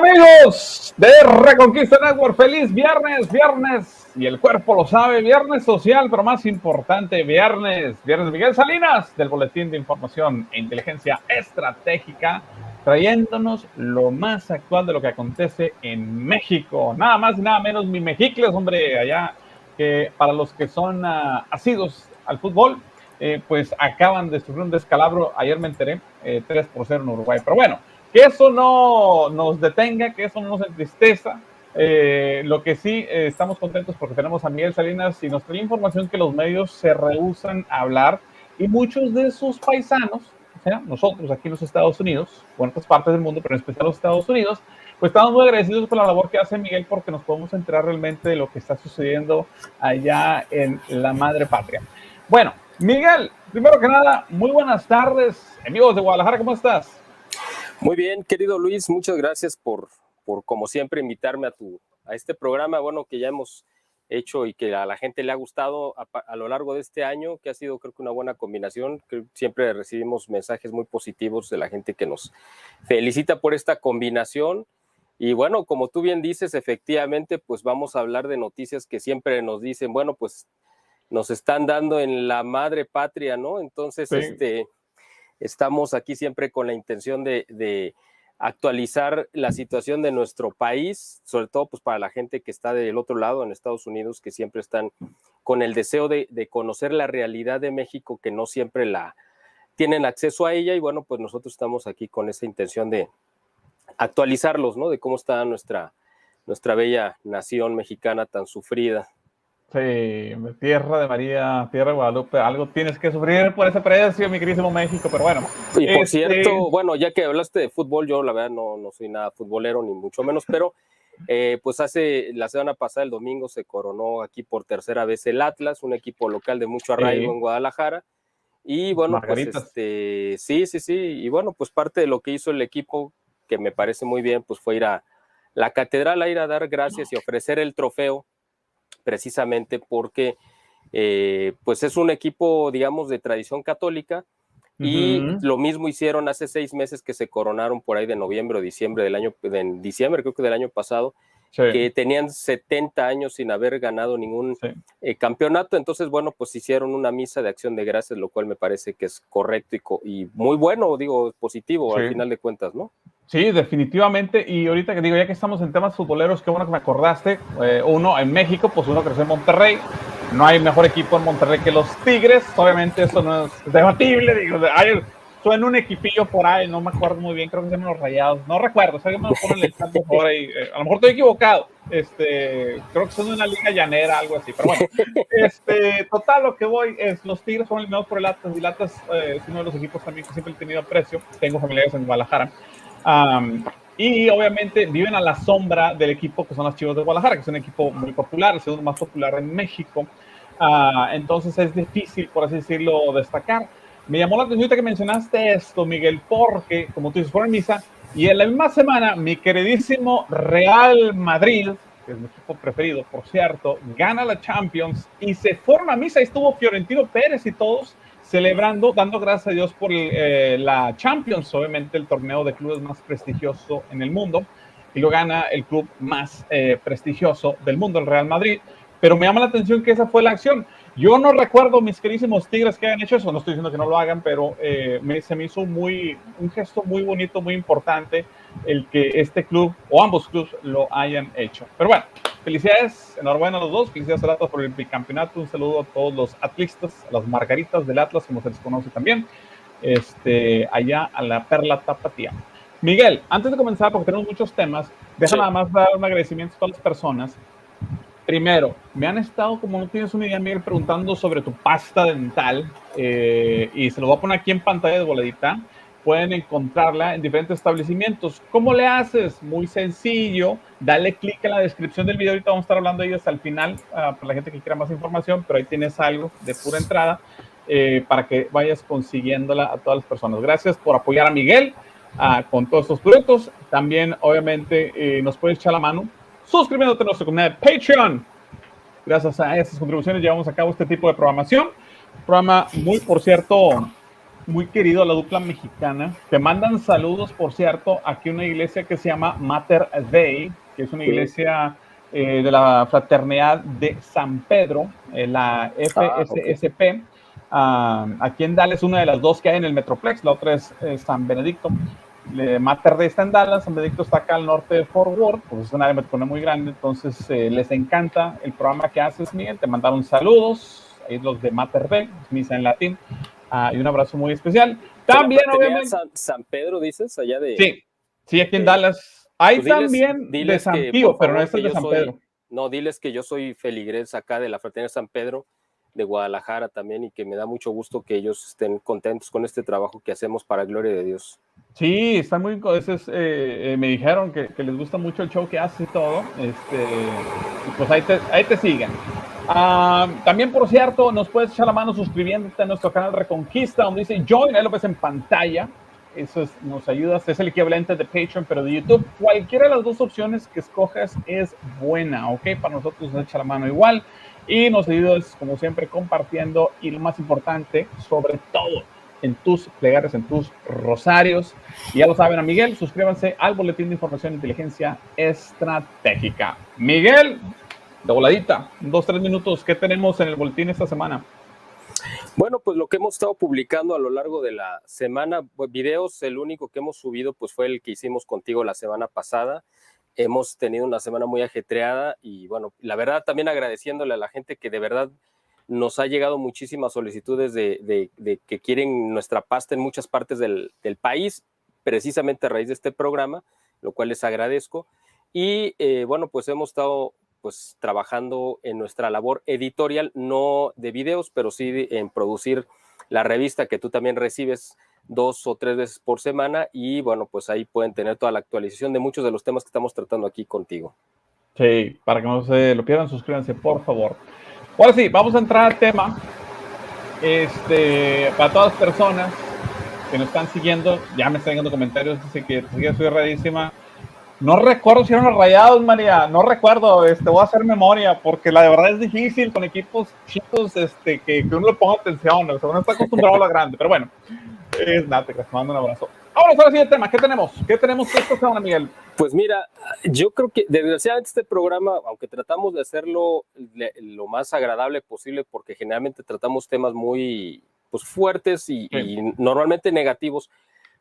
Amigos de Reconquista Network, feliz viernes, y el cuerpo lo sabe, viernes social, pero más importante, viernes Miguel Salinas, del Boletín de Información e Inteligencia Estratégica, trayéndonos lo más actual de lo que acontece en México, nada más y nada menos, mi Mejicles, hombre, allá, que para los que son asidos al fútbol, pues acaban de sufrir un descalabro, ayer me enteré, 3-0 en Uruguay, pero bueno, que eso no nos detenga, que eso no nos entristeza. Lo que sí, estamos contentos porque tenemos a Miguel Salinas y nos trae información que los medios se rehúsan a hablar, y muchos de sus paisanos, o sea, nosotros aquí en los Estados Unidos, o en otras partes del mundo, pero en especial los Estados Unidos, pues estamos muy agradecidos por la labor que hace Miguel, porque nos podemos enterar realmente de lo que está sucediendo allá en la madre patria. Bueno, Miguel, primero que nada, muy buenas tardes, amigos de Guadalajara, ¿cómo estás? Muy bien, querido Luis, muchas gracias por como siempre, invitarme a este programa, bueno, que ya hemos hecho y que a la gente le ha gustado a lo largo de este año, que ha sido, creo que, una buena combinación. Que siempre recibimos mensajes muy positivos de la gente que nos felicita por esta combinación. Y bueno, como tú bien dices, efectivamente, pues vamos a hablar de noticias que siempre nos dicen, bueno, pues nos están dando en la madre patria, ¿no? Entonces, sí. Estamos aquí siempre con la intención de actualizar la situación de nuestro país, sobre todo pues para la gente que está del otro lado en Estados Unidos, que siempre están con el deseo de conocer la realidad de México, que no siempre la tienen acceso a ella, y bueno, pues nosotros estamos aquí con esa intención de actualizarlos, ¿no? De cómo está nuestra bella nación mexicana tan sufrida. Sí, tierra de María, tierra de Guadalupe, algo tienes que sufrir por ese precio, mi querísimo México, pero bueno. Y por cierto, bueno, ya que hablaste de fútbol, yo la verdad no soy nada futbolero, ni mucho menos, pero pues la semana pasada, el domingo, se coronó aquí por tercera vez el Atlas, un equipo local de mucho arraigo en Guadalajara, y bueno, Margaritas. pues sí, y bueno, pues parte de lo que hizo el equipo, que me parece muy bien, pues fue ir a la catedral a ir a dar gracias y ofrecer el trofeo, precisamente porque pues es un equipo, digamos, de tradición católica, y lo mismo hicieron hace 6 meses, que se coronaron por ahí de noviembre o diciembre creo que del año pasado, sí, que tenían 70 años sin haber ganado ningún campeonato. Entonces, bueno, pues hicieron una misa de acción de gracias, lo cual me parece que es correcto y muy bueno, digo, positivo, sí, al final de cuentas, ¿no? Sí, definitivamente. Y ahorita que digo, ya que estamos en temas futboleros, qué bueno que me acordaste. Uno en México, pues uno creció en Monterrey. No hay mejor equipo en Monterrey que los Tigres. Obviamente eso no es debatible. Digo, suena un equipillo por ahí, no me acuerdo muy bien, creo que se llaman los Rayados. No recuerdo, si alguien me lo pone en el chat por favor ahí. A lo mejor estoy equivocado. Creo que son de una liga llanera, algo así. Pero bueno, total, lo que voy es, los Tigres fueron eliminados por el Atlas. Y el Atlas es uno de los equipos también que siempre he tenido aprecio. Tengo familiares en Guadalajara. Y obviamente viven a la sombra del equipo que son las Chivas de Guadalajara, que es un equipo muy popular, el segundo más popular en México. Entonces es difícil, por así decirlo, destacar. Me llamó la atención que mencionaste esto, Miguel, porque, como tú dices, fueron misa, y en la misma semana, mi queridísimo Real Madrid, que es mi equipo preferido, por cierto, gana la Champions y se forma misa. Ahí estuvo Fiorentino Pérez y todos celebrando, dando gracias a Dios por la Champions, obviamente el torneo de clubes más prestigioso en el mundo, y lo gana el club más prestigioso del mundo, el Real Madrid. Pero me llama la atención que esa fue la acción. Yo no recuerdo, mis queridísimos Tigres, que hayan hecho eso, no estoy diciendo que no lo hagan, pero se me hizo un gesto muy bonito, muy importante, el que este club, o ambos clubes, lo hayan hecho. Pero bueno, felicidades, enhorabuena a los dos, felicidades al Atlas por el bicampeonato, un saludo a todos los atlistas, a las margaritas del Atlas, como se les conoce también, allá a la Perla Tapatía. Miguel, antes de comenzar, porque tenemos muchos temas, deja nada más dar un agradecimiento a todas las personas. Primero, me han estado, como no tienes una idea, Miguel, preguntando sobre tu pasta dental, y se lo voy a poner aquí en pantalla de voladita. Pueden encontrarla en diferentes establecimientos. ¿Cómo le haces? Muy sencillo. Dale clic en la descripción del video. Ahorita vamos a estar hablando de ellos al final, para la gente que quiera más información, pero ahí tienes algo de pura entrada para que vayas consiguiéndola a todas las personas. Gracias por apoyar a Miguel con todos estos productos. También, obviamente, nos puedes echar la mano suscribiéndote a nuestro canal de Patreon. Gracias a esas contribuciones llevamos a cabo este tipo de programación. Programa muy, por cierto, muy querido a la dupla mexicana. Te mandan saludos, por cierto, aquí una iglesia que se llama Mater Dei, que es una iglesia de la Fraternidad de San Pedro, la FSSP. Aquí en Dallas, una de las dos que hay en el Metroplex, la otra es San Benedicto. Mater Dei está en Dallas, San Benedicto está acá al norte de Fort Worth, pues es una área metropolitana muy grande, entonces les encanta el programa que haces, Miguel. Te mandaron saludos, ahí los de Mater Dei, misa en latín, y un abrazo muy especial. También, obviamente. San Pedro, dices, allá de. Sí, aquí en Dallas. Hay pues también de San Pío, pero no es el de San Pedro. No, diles que yo soy feligres acá de la Fraternidad San Pedro de Guadalajara también, y que me da mucho gusto que ellos estén contentos con este trabajo que hacemos para gloria de Dios. Sí, están muy me dijeron que les gusta mucho el show que haces y todo. Pues ahí te siguen. También, por cierto, nos puedes echar la mano suscribiéndote a nuestro canal Reconquista, donde dice Join, ahí lo ves en pantalla. Eso nos ayuda, es el equivalente de Patreon, pero de YouTube. Cualquiera de las dos opciones que escojas es buena, ¿ok? Para nosotros nos echa la mano igual. Y nos ayudas, como siempre, compartiendo. Y lo más importante, sobre todo, en tus plegarias, en tus rosarios. Y ya lo saben, a Miguel, suscríbanse al Boletín de Información e Inteligencia Estratégica. Miguel, de voladita, 2-3 minutos, ¿qué tenemos en el boletín esta semana? Bueno, pues lo que hemos estado publicando a lo largo de la semana, videos, el único que hemos subido pues fue el que hicimos contigo la semana pasada. Hemos tenido una semana muy ajetreada y bueno, la verdad también agradeciéndole a la gente que de verdad nos ha llegado muchísimas solicitudes de que quieren nuestra pasta en muchas partes del país, precisamente a raíz de este programa, lo cual les agradezco. Y bueno, pues hemos estado pues trabajando en nuestra labor editorial, no de videos, pero sí en producir la revista que tú también recibes 2 o 3 veces por semana, y bueno, pues ahí pueden tener toda la actualización de muchos de los temas que estamos tratando aquí contigo. Sí, para que no se lo pierdan, suscríbanse, por favor. Ahora sí, vamos a entrar al tema. Para todas las personas que nos están siguiendo, ya me están llegando comentarios, dice que soy rarísima. No recuerdo si eran los Rayados, María. No recuerdo. Voy a hacer memoria porque la de verdad es difícil con equipos chicos que uno le ponga atención. O sea, uno está acostumbrado a la grande. Pero bueno, nada, te mando un abrazo. Vámonos ahora sí al tema. ¿Qué tenemos? ¿Qué tenemos esta semana, Miguel? Pues mira, yo creo que desgraciadamente este programa, aunque tratamos de hacerlo lo más agradable posible, porque generalmente tratamos temas muy pues, fuertes y normalmente negativos,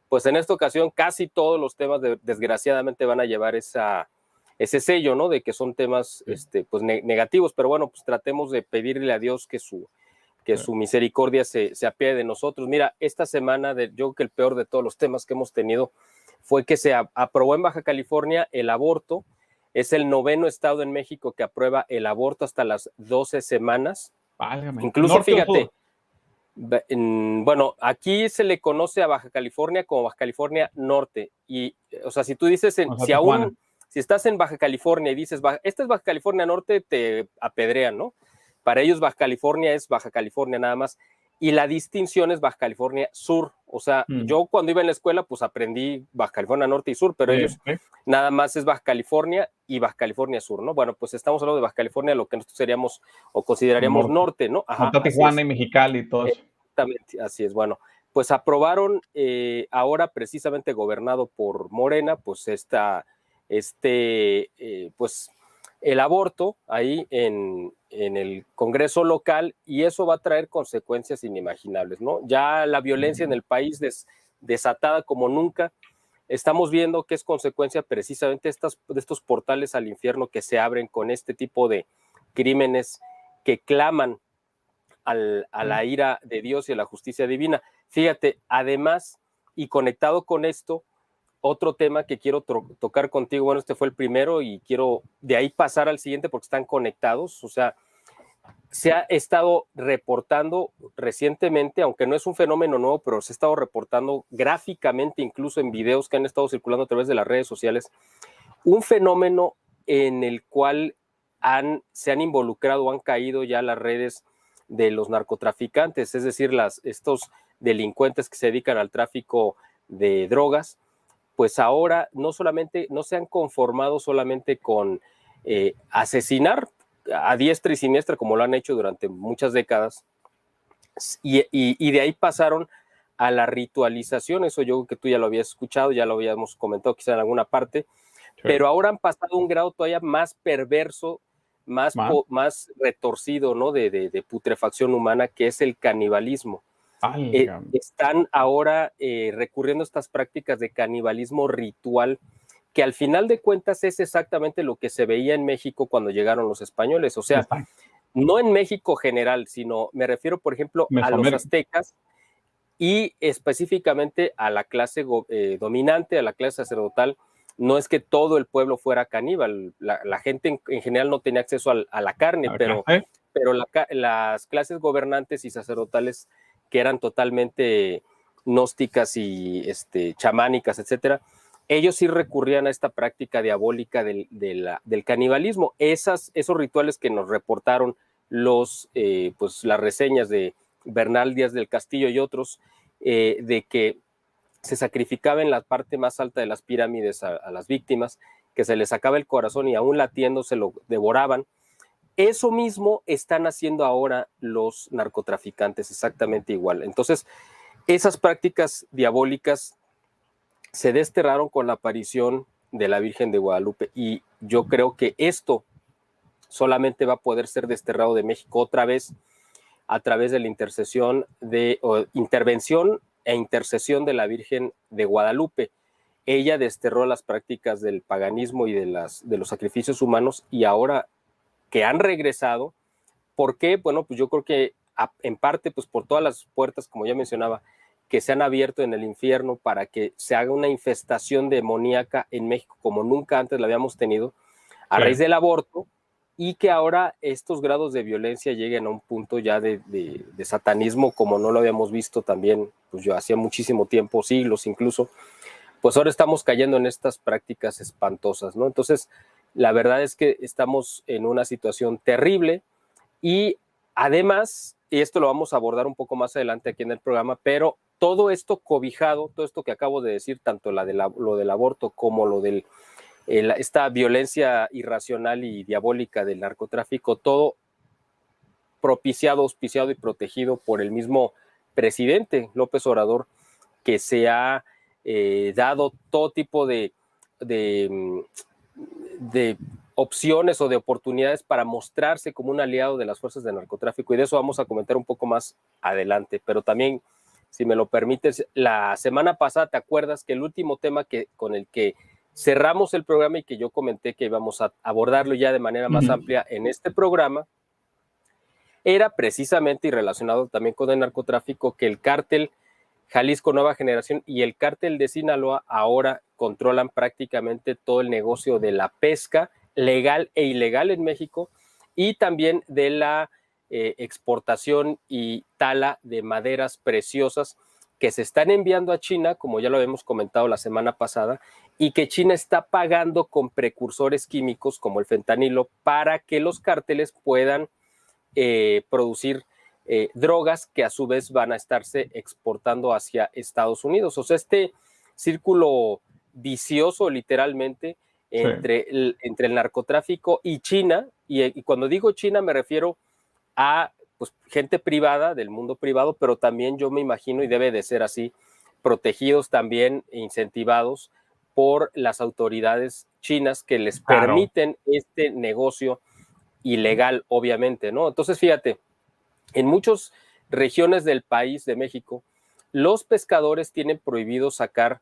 pues en esta ocasión casi todos los temas desgraciadamente van a llevar ese sello, ¿no? De que son temas pues negativos, pero bueno, pues tratemos de pedirle a Dios que su misericordia se apiade de nosotros. Mira, esta semana yo creo que el peor de todos los temas que hemos tenido fue que se aprobó en Baja California el aborto. Es el 9º estado en México que aprueba el aborto hasta las 12 semanas. Válgame. Incluso, fíjate, bueno, aquí se le conoce a Baja California como Baja California Norte. Y, o sea, si tú dices, si estás en Baja California y dices, esta es Baja California Norte, te apedrean, ¿no? Para ellos Baja California es Baja California nada más. Y la distinción es Baja California Sur. O sea, yo cuando iba en la escuela, pues aprendí Baja California Norte y Sur, pero ellos nada más es Baja California y Baja California Sur, ¿no? Bueno, pues estamos hablando de Baja California, lo que nosotros seríamos o consideraríamos norte, ¿no? Ajá, Tijuana y Mexicali y todo eso. Exactamente, así es. Bueno, pues aprobaron ahora precisamente gobernado por Morena, pues pues el aborto ahí en el Congreso local, y eso va a traer consecuencias inimaginables, ¿no? Ya la violencia en el país desatada como nunca. Estamos viendo que es consecuencia precisamente de estos portales al infierno que se abren con este tipo de crímenes que claman a la ira de Dios y a la justicia divina. Fíjate, además, y conectado con esto, otro tema que quiero tocar contigo, bueno, este fue el primero y quiero de ahí pasar al siguiente porque están conectados. O sea, se ha estado reportando recientemente, aunque no es un fenómeno nuevo, pero se ha estado reportando gráficamente, incluso en videos que han estado circulando a través de las redes sociales, un fenómeno en el cual se han involucrado o han caído ya las redes de los narcotraficantes, es decir, estos delincuentes que se dedican al tráfico de drogas. Pues ahora no se han conformado solamente con asesinar a diestra y siniestra como lo han hecho durante muchas décadas, y de ahí pasaron a la ritualización. Eso yo creo que tú ya lo habías escuchado, ya lo habíamos comentado quizá en alguna parte, sí. Pero ahora han pasado a un grado todavía más perverso, más retorcido, ¿no? De putrefacción humana, que es el canibalismo. Están ahora recurriendo a estas prácticas de canibalismo ritual, que al final de cuentas es exactamente lo que se veía en México cuando llegaron los españoles. O sea, no en México general, sino me refiero, por ejemplo, a los aztecas y específicamente a la clase dominante, a la clase sacerdotal. No es que todo el pueblo fuera caníbal, la gente en general no tenía acceso a la carne, pero las clases gobernantes y sacerdotales que eran totalmente gnósticas y chamánicas, etcétera, ellos sí recurrían a esta práctica diabólica del canibalismo. Esos rituales que nos reportaron pues las reseñas de Bernal Díaz del Castillo y otros, de que se sacrificaba en la parte más alta de las pirámides a las víctimas, que se les sacaba el corazón y aún latiendo se lo devoraban. Eso mismo están haciendo ahora los narcotraficantes, exactamente igual. Entonces, esas prácticas diabólicas se desterraron con la aparición de la Virgen de Guadalupe, y yo creo que esto solamente va a poder ser desterrado de México otra vez a través de la intervención e intercesión de la Virgen de Guadalupe. Ella desterró las prácticas del paganismo y de los sacrificios humanos, y ahora que han regresado, ¿por qué? Bueno, pues yo creo que en parte pues por todas las puertas, como ya mencionaba, que se han abierto en el infierno para que se haga una infestación demoníaca en México como nunca antes la habíamos tenido, a raíz del aborto, y que ahora estos grados de violencia lleguen a un punto ya de satanismo como no lo habíamos visto también, pues yo hacía muchísimo tiempo, siglos incluso, pues ahora estamos cayendo en estas prácticas espantosas, ¿no? Entonces, la verdad es que estamos en una situación terrible, y además, y esto lo vamos a abordar un poco más adelante aquí en el programa, pero todo esto cobijado, todo esto que acabo de decir, tanto lo del aborto como lo de esta violencia irracional y diabólica del narcotráfico, todo propiciado, auspiciado y protegido por el mismo presidente López Obrador, que se ha dado todo tipo de opciones o de oportunidades para mostrarse como un aliado de las fuerzas de narcotráfico, y de eso vamos a comentar un poco más adelante. Pero también, si me lo permites, la semana pasada, ¿te acuerdas que el último tema con el que cerramos el programa y que yo comenté que íbamos a abordarlo ya de manera más amplia en este programa, era precisamente, y relacionado también con el narcotráfico, que el cártel Jalisco Nueva Generación y el cártel de Sinaloa ahora controlan prácticamente todo el negocio de la pesca legal e ilegal en México, y también de la exportación y tala de maderas preciosas que se están enviando a China, como ya lo habíamos comentado la semana pasada, y que China está pagando con precursores químicos como el fentanilo para que los cárteles puedan producir drogas que a su vez van a estarse exportando hacia Estados Unidos. O sea, este círculo vicioso literalmente entre el narcotráfico y China, y cuando digo China me refiero a pues, gente privada, del mundo privado, pero también yo me imagino, y debe de ser así, protegidos también, incentivados por las autoridades chinas que les permiten este negocio ilegal, obviamente, ¿no? Entonces, fíjate, en muchas regiones del país de México, los pescadores tienen prohibido sacar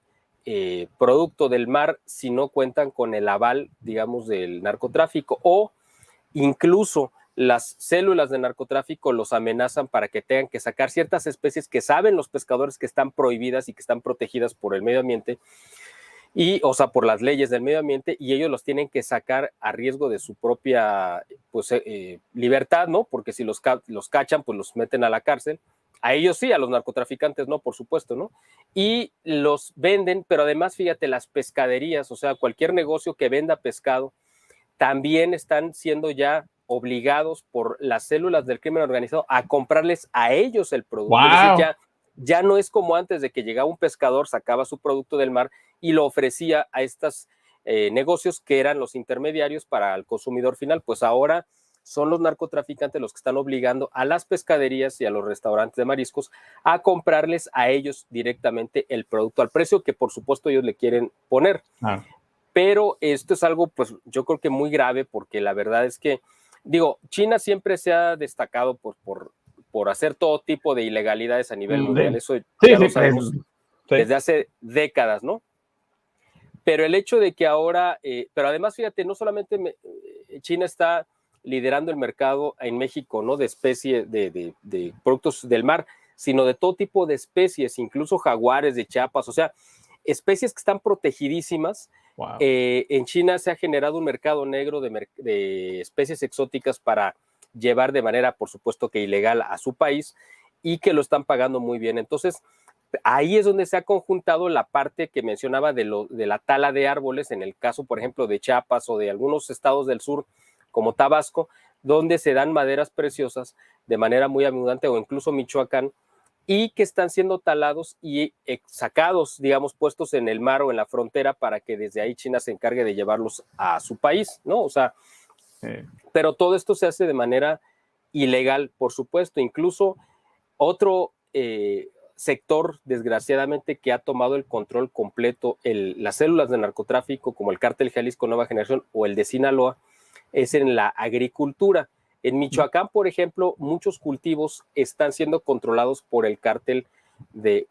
producto del mar si no cuentan con el aval, digamos, del narcotráfico, o incluso las células de narcotráfico los amenazan para que tengan que sacar ciertas especies que saben los pescadores que están prohibidas y que están protegidas por el medio ambiente, o sea, por las leyes del medio ambiente, y ellos los tienen que sacar a riesgo de su propia pues, libertad, ¿no? Porque si los cachan, pues los meten a la cárcel. A ellos sí, a los narcotraficantes no, por supuesto, ¿no? Y los venden, pero además, fíjate, las pescaderías, o sea, cualquier negocio que venda pescado, también están siendo ya obligados por las células del crimen organizado a comprarles a ellos el producto. Wow. Es decir, ya no es como antes de que llegaba un pescador, sacaba su producto del mar y lo ofrecía a estos negocios que eran los intermediarios para el consumidor final. Pues ahora son los narcotraficantes los que están obligando a las pescaderías y a los restaurantes de mariscos a comprarles a ellos directamente el producto al precio que por supuesto ellos le quieren poner. Ah. Pero esto es algo, pues yo creo que muy grave, porque la verdad es que, digo, China siempre se ha destacado por hacer todo tipo de ilegalidades a nivel mundial. Eso ya lo sabemos desde hace décadas, ¿no? Pero el hecho de que ahora, pero además, fíjate, no solamente China está liderando el mercado en México, ¿no? De especies, de productos del mar, sino de todo tipo de especies, incluso jaguares de Chiapas, o sea, especies que están protegidísimas. Wow. En China se ha generado un mercado negro de especies exóticas para llevar de manera, por supuesto que ilegal, a su país, y que lo están pagando muy bien. Entonces, ahí es donde se ha conjuntado la parte que mencionaba de la tala de árboles, en el caso, por ejemplo, de Chiapas o de algunos estados del sur, como Tabasco, donde se dan maderas preciosas de manera muy abundante, o incluso Michoacán, y que están siendo talados y sacados, digamos, puestos en el mar o en la frontera para que desde ahí China se encargue de llevarlos a su país, ¿no? O sea, pero todo esto se hace de manera ilegal, por supuesto. Incluso otro sector, desgraciadamente, que ha tomado el control completo, las células de narcotráfico, como el Cártel Jalisco Nueva Generación o el de Sinaloa, es en la agricultura. En Michoacán, por ejemplo, muchos cultivos están siendo controlados por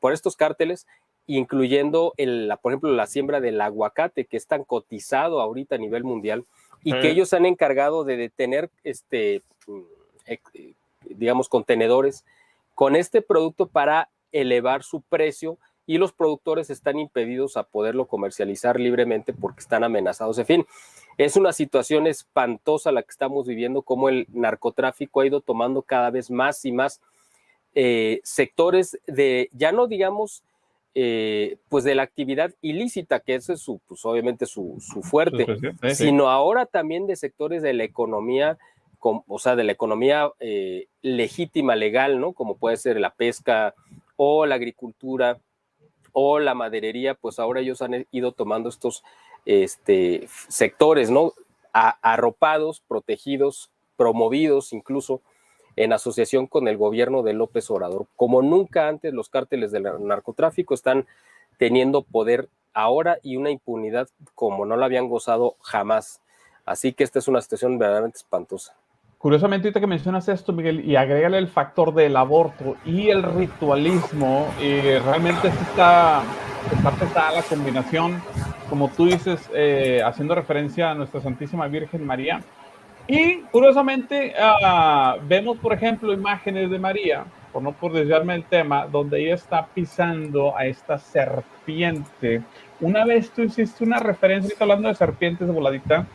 por estos cárteles, incluyendo, por ejemplo, la siembra del aguacate, que es tan cotizado ahorita a nivel mundial, y que ellos han encargado de detener, digamos, contenedores con este producto para elevar su precio, y los productores están impedidos a poderlo comercializar libremente porque están amenazados. En fin, es una situación espantosa la que estamos viviendo, como el narcotráfico ha ido tomando cada vez más y más sectores ya no digamos, pues de la actividad ilícita, que ese es pues obviamente su fuerte, sino ahora también de sectores de la economía, o sea, de la economía legítima, legal, ¿no? Como puede ser la pesca o la agricultura o la maderería. Pues ahora ellos han ido tomando estos sectores, ¿no? Arropados, protegidos, promovidos incluso en asociación con el gobierno de López Obrador. Como nunca antes, los cárteles del narcotráfico están teniendo poder ahora y una impunidad como no la habían gozado jamás. Así que esta es una situación verdaderamente espantosa. Curiosamente, ahorita que mencionas esto, Miguel, y agrégale el factor del aborto y el ritualismo, realmente está pesada la combinación, como tú dices, haciendo referencia a nuestra Santísima Virgen María. Y curiosamente, vemos, por ejemplo, imágenes de María, por desviarme del tema, donde ella está pisando a esta serpiente. Una vez tú hiciste una referencia, ahorita hablando de serpientes de voladita,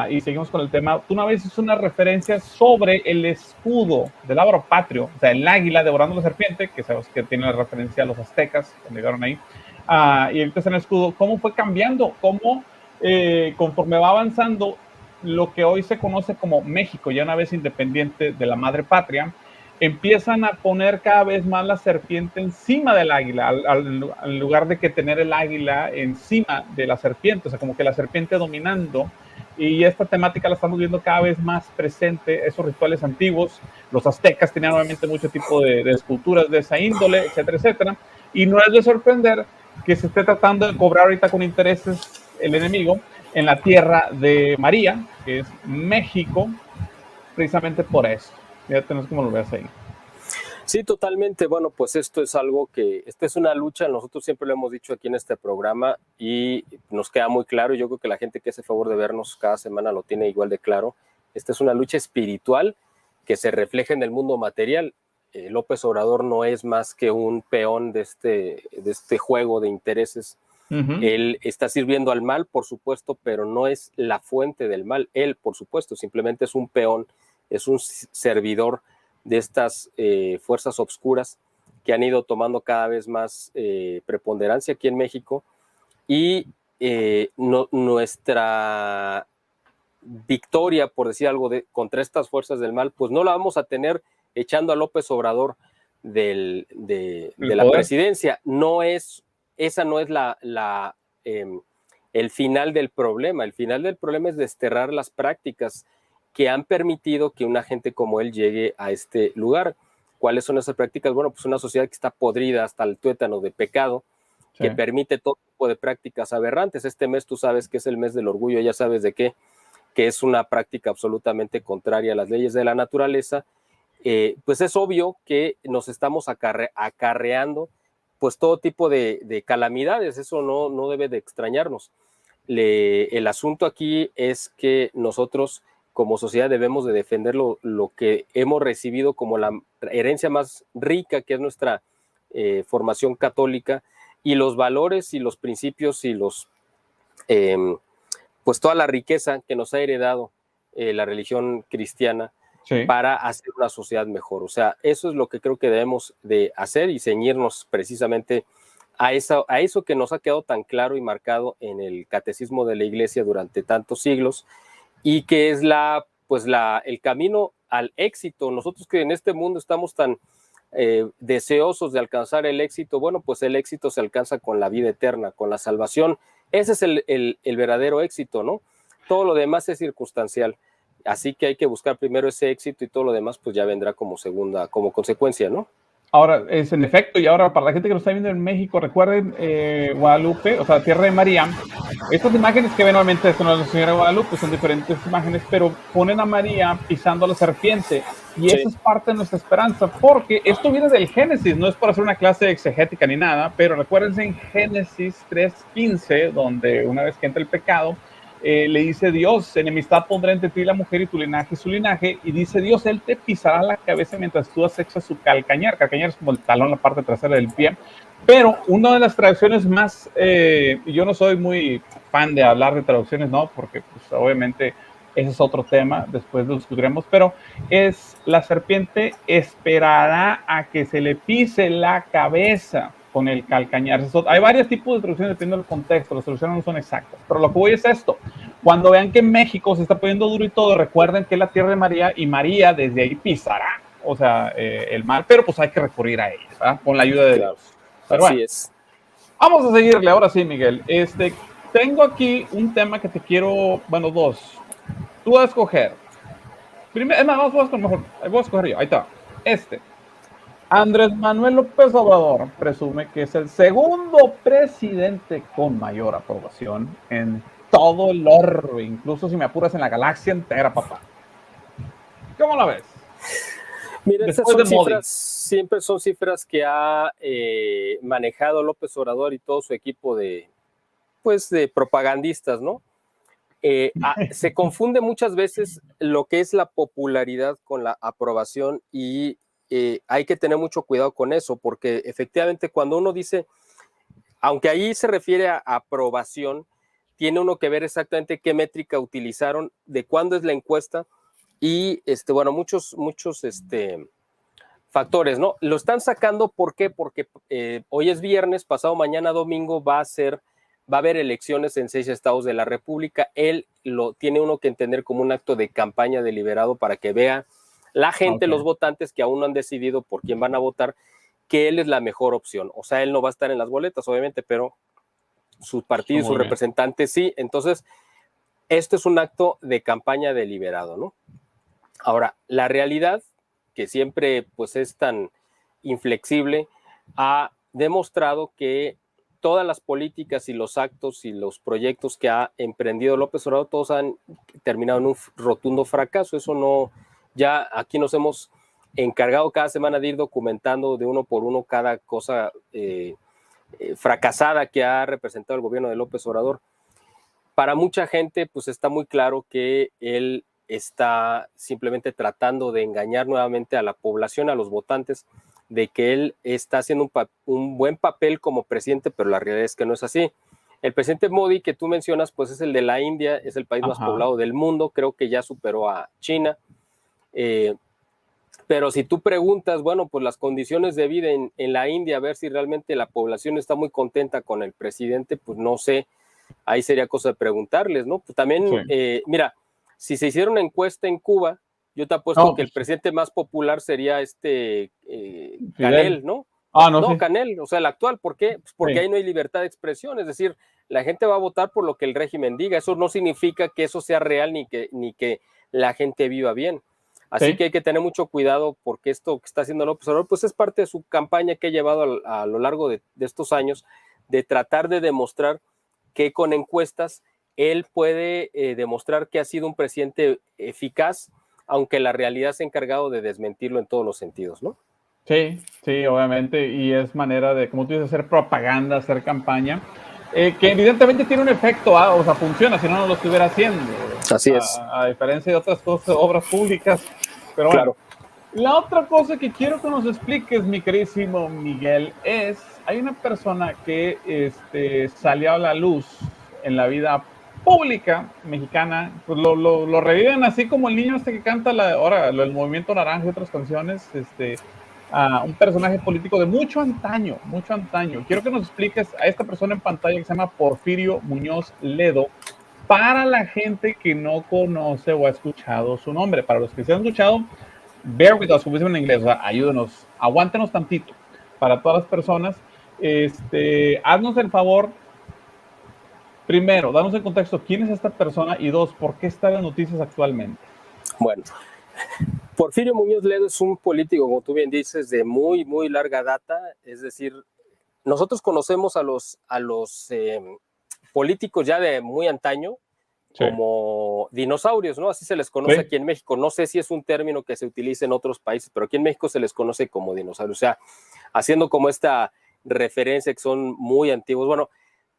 y seguimos con el tema. Tú una vez hiciste una referencia sobre el escudo del lábaro patrio, o sea, el águila devorando la serpiente, que sabes que tiene la referencia a los aztecas cuando llegaron ahí. Y ahorita está en el escudo. ¿Cómo fue cambiando? ¿Cómo conforme va avanzando lo que hoy se conoce como México, ya una vez independiente de la madre patria, empiezan a poner cada vez más la serpiente encima del águila, al lugar de que tener el águila encima de la serpiente, o sea, como que la serpiente dominando? Y esta temática la estamos viendo cada vez más presente, esos rituales antiguos. Los aztecas tenían obviamente mucho tipo de esculturas de esa índole, etcétera, etcétera. Y no es de sorprender que se esté tratando de cobrar ahorita con intereses el enemigo en la tierra de María, que es México, precisamente por eso. Ya tenés como lo veas ahí. Sí, totalmente. Bueno, pues esta es una lucha, nosotros siempre lo hemos dicho aquí en este programa y nos queda muy claro, y yo creo que la gente que hace favor de vernos cada semana lo tiene igual de claro. Esta es una lucha espiritual que se refleja en el mundo material. López Obrador no es más que un peón de este juego de intereses. Él está sirviendo al mal, por supuesto, pero no es la fuente del mal. Él, por supuesto, simplemente es un peón, es un servidor de estas fuerzas obscuras que han ido tomando cada vez más preponderancia aquí en México, y nuestra victoria, por decir algo, contra estas fuerzas del mal, pues no la vamos a tener echando a López Obrador de la presidencia. Esa no es el final del problema. El final del problema es desterrar las prácticas que han permitido que una gente como él llegue a este lugar. ¿Cuáles son esas prácticas? Bueno, pues una sociedad que está podrida hasta el tuétano de pecado, que permite todo tipo de prácticas aberrantes. Este mes tú sabes que es el mes del orgullo, ya sabes de qué, que es una práctica absolutamente contraria a las leyes de la naturaleza. Pues es obvio que nos estamos acarreando pues todo tipo de calamidades, eso no debe de extrañarnos. El asunto aquí es que nosotros como sociedad debemos de defender lo que hemos recibido como la herencia más rica, que es nuestra formación católica, y los valores y los principios y pues toda la riqueza que nos ha heredado la religión cristiana, para hacer una sociedad mejor. O sea, eso es lo que creo que debemos de hacer y ceñirnos precisamente a eso que nos ha quedado tan claro y marcado en el catecismo de la Iglesia durante tantos siglos, y que es el camino al éxito. Nosotros que en este mundo estamos tan deseosos de alcanzar el éxito, bueno, pues el éxito se alcanza con la vida eterna, con la salvación. Ese es el verdadero éxito, ¿no? Todo lo demás es circunstancial. Así que hay que buscar primero ese éxito y todo lo demás pues ya vendrá como consecuencia, ¿no? Ahora, es en efecto, y ahora para la gente que lo está viendo en México, recuerden Guadalupe, o sea, Tierra de María. Estas imágenes que ven nuevamente es la Señora de Guadalupe, son diferentes imágenes, pero ponen a María pisando a la serpiente, y eso es parte de nuestra esperanza, porque esto viene del Génesis, no es para hacer una clase exegética ni nada, pero recuérdense en Génesis 3:15, donde una vez que entra el pecado, le dice Dios, enemistad pondré entre ti y la mujer y tu linaje y su linaje, y dice Dios, él te pisará la cabeza mientras tú acechas su calcañar. Calcañar es como el talón, la parte trasera del pie. Pero una de las traducciones más, yo no soy muy fan de hablar de traducciones, ¿no? Porque pues, obviamente ese es otro tema, después lo discutiremos, pero es la serpiente esperará a que se le pise la cabeza con el calcañar. Hay varios tipos de traducciones dependiendo del contexto, las traducciones no son exactas, pero lo que voy es esto. Cuando vean que México se está poniendo duro y todo, recuerden que es la tierra de María, y María desde ahí pisará, o sea, el mal, pero pues hay que recurrir a ella, ¿verdad? Con la ayuda de Dios. Pero bueno, así es. Vamos a seguirle, ahora sí, Miguel. Tengo aquí un tema que te quiero, bueno, dos. Tú vas a escoger. Primero, voy a escoger yo, ahí está. Andrés Manuel López Obrador presume que es el segundo presidente con mayor aprobación en todo el orbe, incluso si me apuras en la galaxia entera, papá. ¿Cómo la ves? Mira, estas son cifras, siempre son cifras que ha manejado López Obrador y todo su equipo de propagandistas, ¿no? Se confunde muchas veces lo que es la popularidad con la aprobación, y hay que tener mucho cuidado con eso, porque efectivamente cuando uno dice, aunque ahí se refiere a aprobación, tiene uno que ver exactamente qué métrica utilizaron, de cuándo es la encuesta, y bueno, muchos factores, ¿no? Lo están sacando, ¿por qué? Porque hoy es viernes, pasado mañana domingo va a haber elecciones en 6 estados de la República. Él lo tiene uno que entender como un acto de campaña deliberado para que vea la gente, los votantes que aún no han decidido por quién van a votar, que él es la mejor opción. O sea, él no va a estar en las boletas, obviamente, pero su partido y sus representantes sí. Entonces, esto es un acto de campaña deliberado, ¿no? Ahora, la realidad, que siempre pues es tan inflexible, ha demostrado que todas las políticas y los actos y los proyectos que ha emprendido López Obrador, todos han terminado en un rotundo fracaso. Eso no, ya aquí nos hemos encargado cada semana de ir documentando de uno por uno cada cosa fracasada que ha representado el gobierno de López Obrador. Para mucha gente, pues está muy claro que él está simplemente tratando de engañar nuevamente a la población, a los votantes, de que él está haciendo un buen papel como presidente, pero la realidad es que no es así. El presidente Modi, que tú mencionas, pues es el de la India, es el país más poblado del mundo, creo que ya superó a China. Pero si tú preguntas, bueno, pues las condiciones de vida en la India, a ver si realmente la población está muy contenta con el presidente, pues no sé, ahí sería cosa de preguntarles, ¿no? Pues también, mira, si se hiciera una encuesta en Cuba, yo te apuesto que el presidente más popular sería Canel, ¿no? No, Canel, o sea, el actual. ¿Por qué? Pues porque ahí no hay libertad de expresión, es decir, la gente va a votar por lo que el régimen diga. Eso no significa que eso sea real ni que la gente viva bien. Así Sí. que hay que tener mucho cuidado porque esto que está haciendo López Obrador, pues es parte de su campaña que ha llevado a lo largo de estos años, de tratar de demostrar que con encuestas él puede demostrar que ha sido un presidente eficaz, aunque la realidad se ha encargado de desmentirlo en todos los sentidos, ¿no? Sí, sí, obviamente, y es manera de, como tú dices, hacer propaganda, hacer campaña, que evidentemente tiene un efecto, o sea, funciona, si no, no lo estuviera haciendo, Así es. a diferencia de otras cosas, obras públicas, pero bueno. Claro. La otra cosa que quiero que nos expliques, mi queridísimo Miguel, es, hay una persona que salió a la luz en la vida pública mexicana, pues lo reviven así como el niño que canta ahora el Movimiento Naranja y otras canciones, a un personaje político de mucho antaño, mucho antaño. Quiero que nos expliques a esta persona en pantalla que se llama Porfirio Muñoz Ledo, para la gente que no conoce o ha escuchado su nombre. Para los que se han escuchado, bear with us, como dicen en inglés, o sea, ayúdenos, aguántenos tantito. Para todas las personas, haznos el favor, primero, danos el contexto, quién es esta persona, y dos, por qué está en las noticias actualmente. Bueno, Porfirio Muñoz Ledo es un político, como tú bien dices, de muy, muy larga data, es decir, nosotros conocemos a los políticos ya de muy antaño como dinosaurios, ¿no? Así se les conoce aquí en México. No sé si es un término que se utiliza en otros países, pero aquí en México se les conoce como dinosaurios. O sea, haciendo como esta referencia que son muy antiguos. Bueno,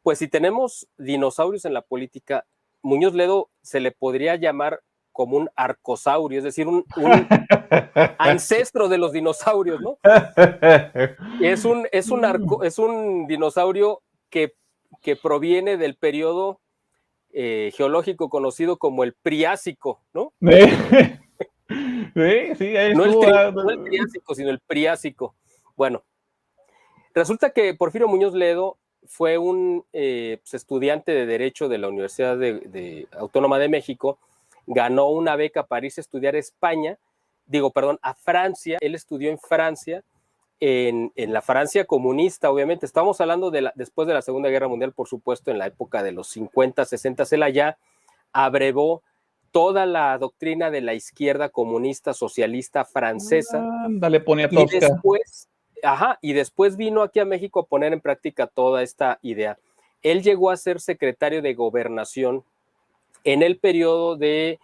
pues si tenemos dinosaurios en la política, Muñoz Ledo se le podría llamar como un arcosaurio, es decir, un ancestro de los dinosaurios, ¿no? Es un dinosaurio que proviene del periodo geológico conocido como el Priásico, ¿no? Sí, ahí no, estuvo. no el Triásico, sino el Priásico. Bueno, resulta que Porfirio Muñoz Ledo fue un estudiante de Derecho de la Universidad Autónoma de México, ganó una beca para irse a estudiar a Francia. Él estudió en Francia, en la Francia comunista, obviamente. Estamos hablando después de la Segunda Guerra Mundial, por supuesto, en la época de los 50, 60, él allá abrevó toda la doctrina de la izquierda comunista socialista francesa. Ándale, ponía tosca. Y después vino aquí a México a poner en práctica toda esta idea. Él llegó a ser secretario de Gobernación en el periodo de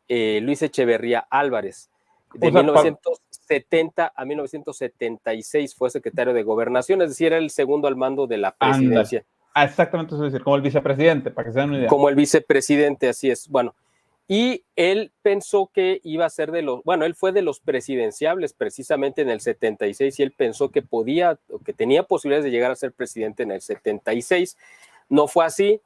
Luis Echeverría Álvarez. De 1970 a 1976 fue secretario de Gobernación, es decir, era el segundo al mando de la presidencia. Exactamente eso es decir, como el vicepresidente, para que se den una idea. Como el vicepresidente, así es. Bueno, y él pensó que iba a ser él fue de los presidenciables precisamente en el 76 y él pensó que que tenía posibilidades de llegar a ser presidente en el 76. No fue así.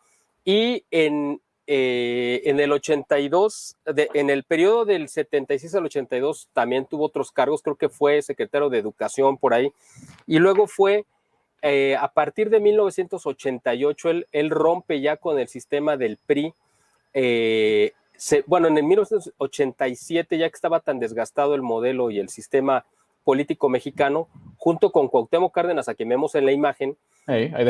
Y en el 82, en el periodo del 76 al 82 también tuvo otros cargos, creo que fue secretario de Educación por ahí. Y luego fue, a partir de 1988, él rompe ya con el sistema del PRI. En el 1987, ya que estaba tan desgastado el modelo y el sistema político mexicano, junto con Cuauhtémoc Cárdenas, a quien vemos en la imagen,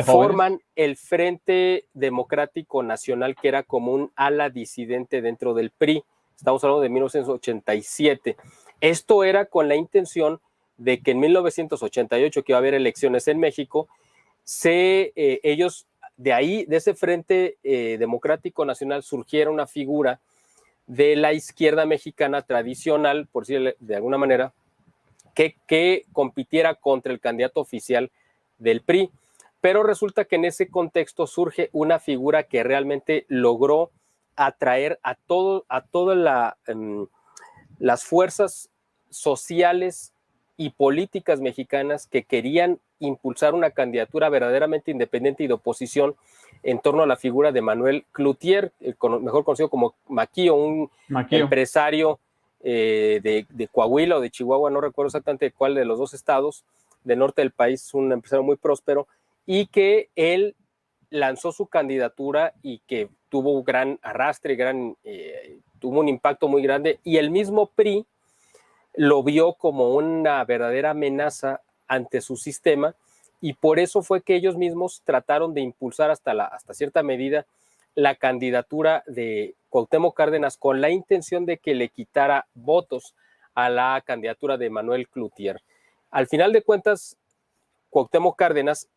forman el Frente Democrático Nacional, que era como un ala disidente dentro del PRI. Estamos hablando de 1987. Esto era con la intención de que en 1988, que iba a haber elecciones en México, ellos, de ese Frente Democrático Nacional, surgiera una figura de la izquierda mexicana tradicional, por decirlo de alguna manera, que compitiera contra el candidato oficial del PRI. Pero resulta que en ese contexto surge una figura que realmente logró atraer a todas las fuerzas sociales y políticas mexicanas que querían impulsar una candidatura verdaderamente independiente y de oposición en torno a la figura de Manuel Cloutier, mejor conocido como Maquillo, un empresario de Coahuila o de Chihuahua, no recuerdo exactamente cuál de los dos estados del norte del país, un empresario muy próspero, y que él lanzó su candidatura y que tuvo gran arrastre, tuvo un impacto muy grande, y el mismo PRI lo vio como una verdadera amenaza ante su sistema, y por eso fue que ellos mismos trataron de impulsar hasta cierta medida la candidatura de Cuauhtémoc Cárdenas con la intención de que le quitara votos a la candidatura de Manuel Cloutier. Al final de cuentas, Cuauhtémoc Cárdenas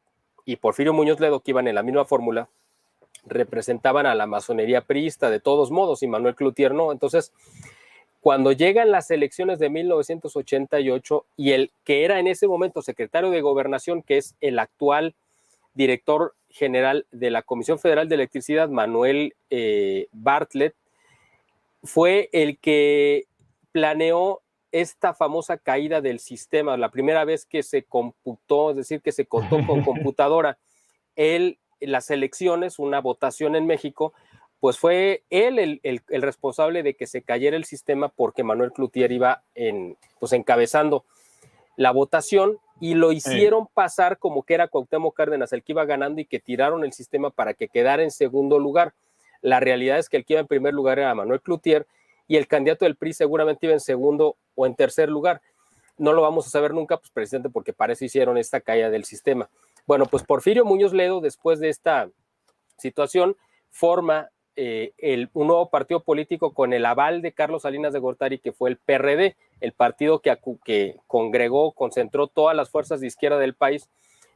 y Porfirio Muñoz Ledo, que iban en la misma fórmula, representaban a la masonería priista de todos modos, y Manuel Cloutier no. Entonces, cuando llegan las elecciones de 1988 y el que era en ese momento secretario de Gobernación, que es el actual director general de la Comisión Federal de Electricidad, Manuel Bartlett, fue el que planeó esta famosa caída del sistema, la primera vez que se computó, es decir, que se contó con computadora las elecciones, una votación en México, pues fue él el responsable de que se cayera el sistema porque Manuel Cloutier iba pues encabezando la votación y lo hicieron pasar como que era Cuauhtémoc Cárdenas el que iba ganando y que tiraron el sistema para que quedara en segundo lugar. La realidad es que el que iba en primer lugar era Manuel Cloutier y el candidato del PRI seguramente iba en segundo o en tercer lugar. No lo vamos a saber nunca, pues precisamente porque para eso hicieron esta caída del sistema. Bueno, pues Porfirio Muñoz Ledo, después de esta situación, forma un nuevo partido político con el aval de Carlos Salinas de Gortari, que fue el PRD, el partido que congregó, concentró todas las fuerzas de izquierda del país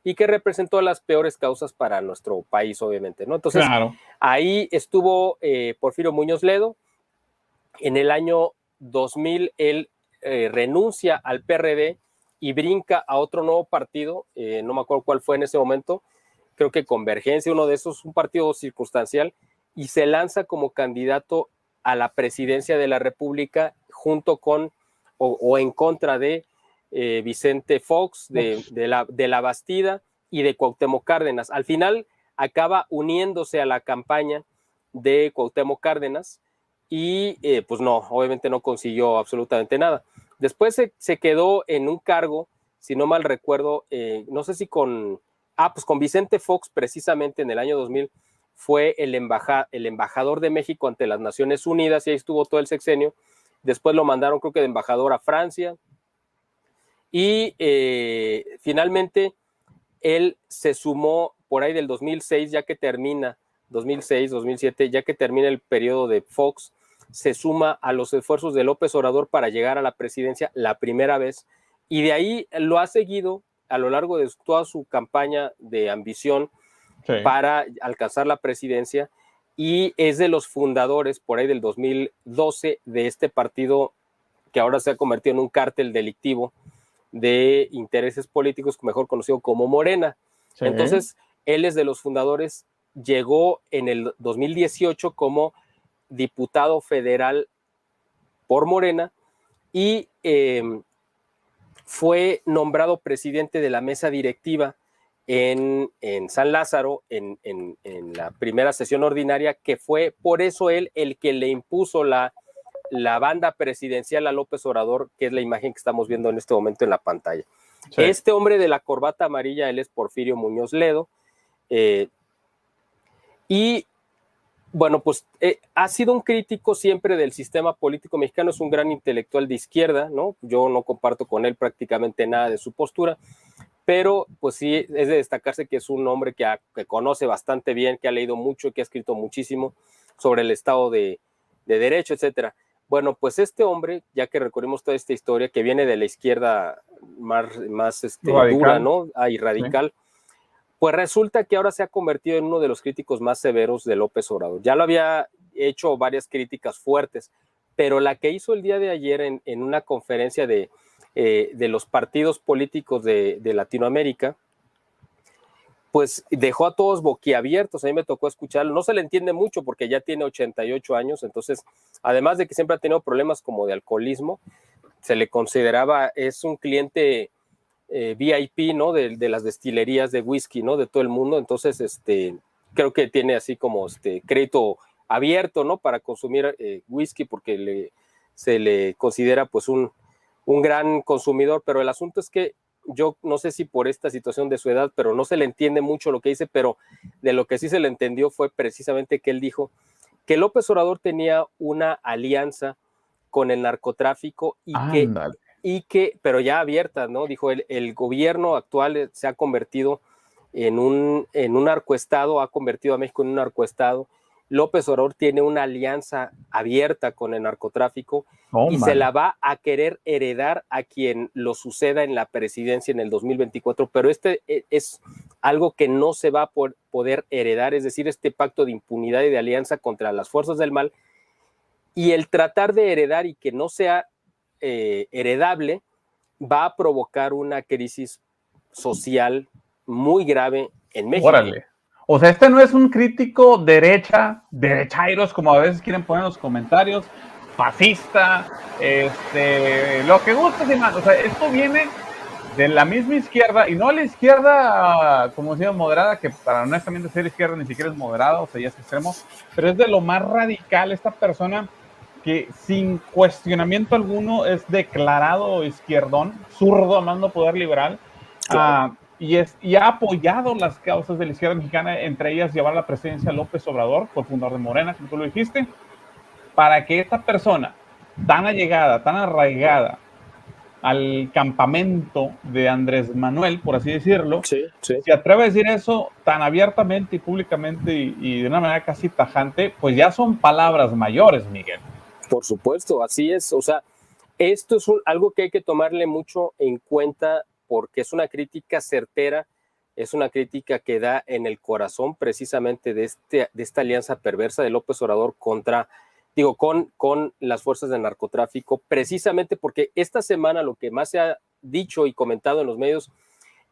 y que representó las peores causas para nuestro país, obviamente, ¿no? Entonces, claro, ahí estuvo Porfirio Muñoz Ledo. En el año 2000, él renuncia al PRD y brinca a otro nuevo partido, no me acuerdo cuál fue en ese momento, creo que Convergencia, uno de esos, un partido circunstancial, y se lanza como candidato a la presidencia de la República junto con o en contra de Vicente Fox, de la Bastida y de Cuauhtémoc Cárdenas. Al final acaba uniéndose a la campaña de Cuauhtémoc Cárdenas y pues no, obviamente no consiguió absolutamente nada. Después se quedó en un cargo, si no mal recuerdo, no sé si con Vicente Fox, precisamente en el año 2000, fue el embajador de México ante las Naciones Unidas y ahí estuvo todo el sexenio. Después lo mandaron, creo que de embajador a Francia. Y finalmente él se sumó por ahí del 2006, ya que termina, 2006, 2007, ya que termina el periodo de Fox, se suma a los esfuerzos de López Obrador para llegar a la presidencia la primera vez. Y de ahí lo ha seguido a lo largo de toda su campaña de ambición para alcanzar la presidencia y es de los fundadores por ahí del 2012 de este partido que ahora se ha convertido en un cártel delictivo de intereses políticos, mejor conocido como Morena. Entonces, él es de los fundadores, llegó en el 2018 como diputado federal por Morena y fue nombrado presidente de la mesa directiva en San Lázaro, en la primera sesión ordinaria, que fue por eso él el que le impuso la banda presidencial a López Obrador, que es la imagen que estamos viendo en este momento en la pantalla. Sí. Este hombre de la corbata amarilla, él es Porfirio Muñoz Ledo, y bueno, pues ha sido un crítico siempre del sistema político mexicano, es un gran intelectual de izquierda, ¿no? Yo no comparto con él prácticamente nada de su postura, pero pues sí es de destacarse que es un hombre que conoce bastante bien, que ha leído mucho, que ha escrito muchísimo sobre el Estado de Derecho, etcétera. Bueno, pues este hombre, ya que recorrimos toda esta historia, que viene de la izquierda más dura, ¿no? Y radical, sí. Pues resulta que ahora se ha convertido en uno de los críticos más severos de López Obrador. Ya lo había hecho varias críticas fuertes, pero la que hizo el día de ayer en una conferencia de los partidos políticos de Latinoamérica, pues dejó a todos boquiabiertos. A mí me tocó escucharlo, no se le entiende mucho porque ya tiene 88 años, entonces, además de que siempre ha tenido problemas como de alcoholismo, se le consideraba, es un cliente VIP, ¿no? De las destilerías de whisky, ¿no? De todo el mundo, entonces, creo que tiene así como crédito abierto, ¿no? Para consumir whisky porque se le considera pues un gran consumidor, pero el asunto es que yo no sé si por esta situación de su edad, pero no se le entiende mucho lo que dice, pero de lo que sí se le entendió fue precisamente que él dijo que López Obrador tenía una alianza con el narcotráfico y que pero ya abierta, ¿no? Dijo, el gobierno actual se ha convertido en un narcoestado, ha convertido a México en un narcoestado, López Obrador tiene una alianza abierta con el narcotráfico y man. se la va a querer heredar a quien lo suceda en la presidencia en el 2024, pero este es algo que no se va a poder heredar, es decir, este pacto de impunidad y de alianza contra las fuerzas del mal, y el tratar de heredar y que no sea heredable va a provocar una crisis social muy grave en México. Órale. O sea, este no es un crítico derechairos, como a veces quieren poner en los comentarios, fascista, lo que guste, o sea, esto viene de la misma izquierda, y no la izquierda, como decía, moderada, que para honestamente ser izquierda ni siquiera es moderada, o sea, ya es extremo, pero es de lo más radical esta persona que sin cuestionamiento alguno es declarado izquierdón, zurdo, amando poder liberal, Claro. y ha apoyado las causas de la izquierda mexicana, entre ellas llevar la presidencia a López Obrador, por fundador de Morena, como tú lo dijiste, para que esta persona tan allegada, tan arraigada al campamento de Andrés Manuel, por así decirlo, sí. se atreve a decir eso tan abiertamente y públicamente y de una manera casi tajante, pues ya son palabras mayores, Miguel. Por supuesto, así es. O sea, esto es algo que hay que tomarle mucho en cuenta porque es una crítica certera, es una crítica que da en el corazón precisamente de esta alianza perversa de López Obrador con las fuerzas del narcotráfico, precisamente porque esta semana lo que más se ha dicho y comentado en los medios